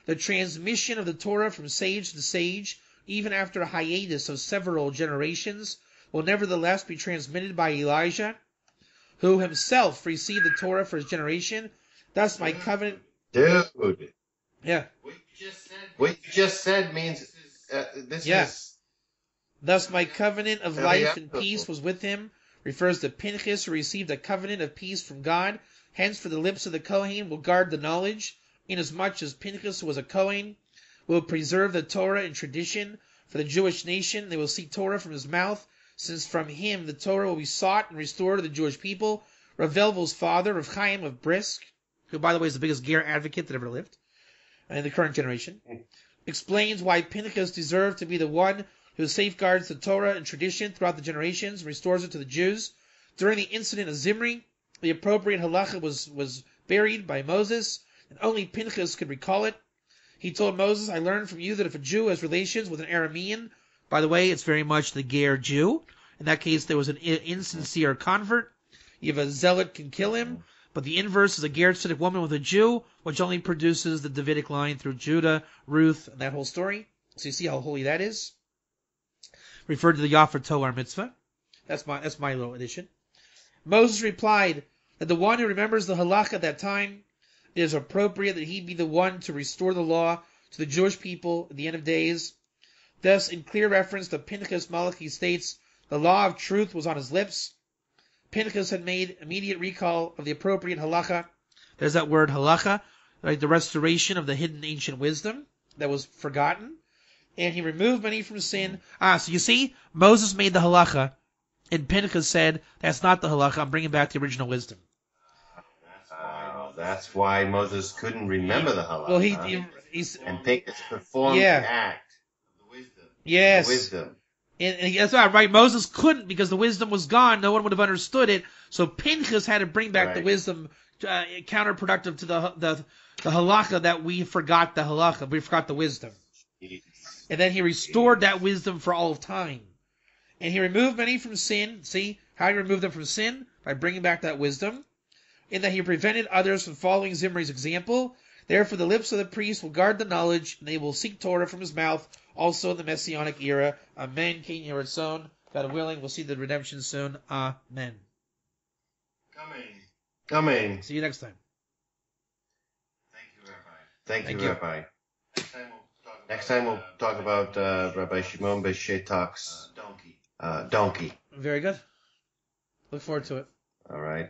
C: The transmission of the Torah from sage to sage, even after a hiatus of several generations, will nevertheless be transmitted by Elijah, who himself received the Torah for his generation. Thus my covenant...
B: Dude.
C: Yeah.
B: What you just said means this is...
C: Thus my covenant of life and peace was with him, refers to Pinchas, who received a covenant of peace from God. Hence, for the lips of the Kohen will guard the knowledge, inasmuch as Pinchas, who was a Kohen, will preserve the Torah and tradition. For the Jewish nation, they will seek Torah from his mouth, since from him the Torah will be sought and restored to the Jewish people. Rav Velvel's father, Rav Chaim of Brisk, who, by the way, is the biggest ger advocate that ever lived in the current generation, explains why Pinchas deserved to be the one who safeguards the Torah and tradition throughout the generations and restores it to the Jews. During the incident of Zimri, the appropriate halacha was buried by Moses, and only Pinchas could recall it. He told Moses, I learned from you that if a Jew has relations with an Aramean, by the way, it's very much the ger Jew. In that case, there was an insincere convert. You have a zealot can kill him, but the inverse is a ger tzedek woman with a Jew, which only produces the Davidic line through Judah, Ruth, and that whole story. So you see how holy that is. Referred to the Yafar Toar mitzvah. That's my little addition. Moses replied that the one who remembers the halakha at that time, it is appropriate that he be the one to restore the law to the Jewish people at the end of days. Thus, in clear reference to Pinchas Malachi states, the law of truth was on his lips. Pinchas had made immediate recall of the appropriate halacha. There's that word halacha, like the restoration of the hidden ancient wisdom that was forgotten. And he removed many from sin. So you see, Moses made the halacha, and Pinchas said, that's not the halacha, I'm bringing back the original wisdom.
B: That's why Moses couldn't remember the halacha.
C: Well, he's
B: and Pinchas performed the act of the wisdom.
C: Yes.
B: The wisdom.
C: And that's right. Moses couldn't because the wisdom was gone. No one would have understood it. So Pinchas had to bring back the wisdom, counterproductive to the halacha that we forgot the halacha. We forgot the wisdom. And then he restored that wisdom for all of time. And he removed many from sin. See how he removed them from sin? By bringing back that wisdom. In that he prevented others from following Zimri's example. Therefore the lips of the priest will guard the knowledge, and they will seek Torah from his mouth, also in the Messianic era. Amen. King Yeratzon. God willing, we'll see the redemption soon. Amen.
B: Coming.
C: See you next time.
B: Thank you, Rabbi. Next time we'll talk about Rabbi Shimon Beshetak's donkey.
C: Very good. Look forward to it.
B: All right.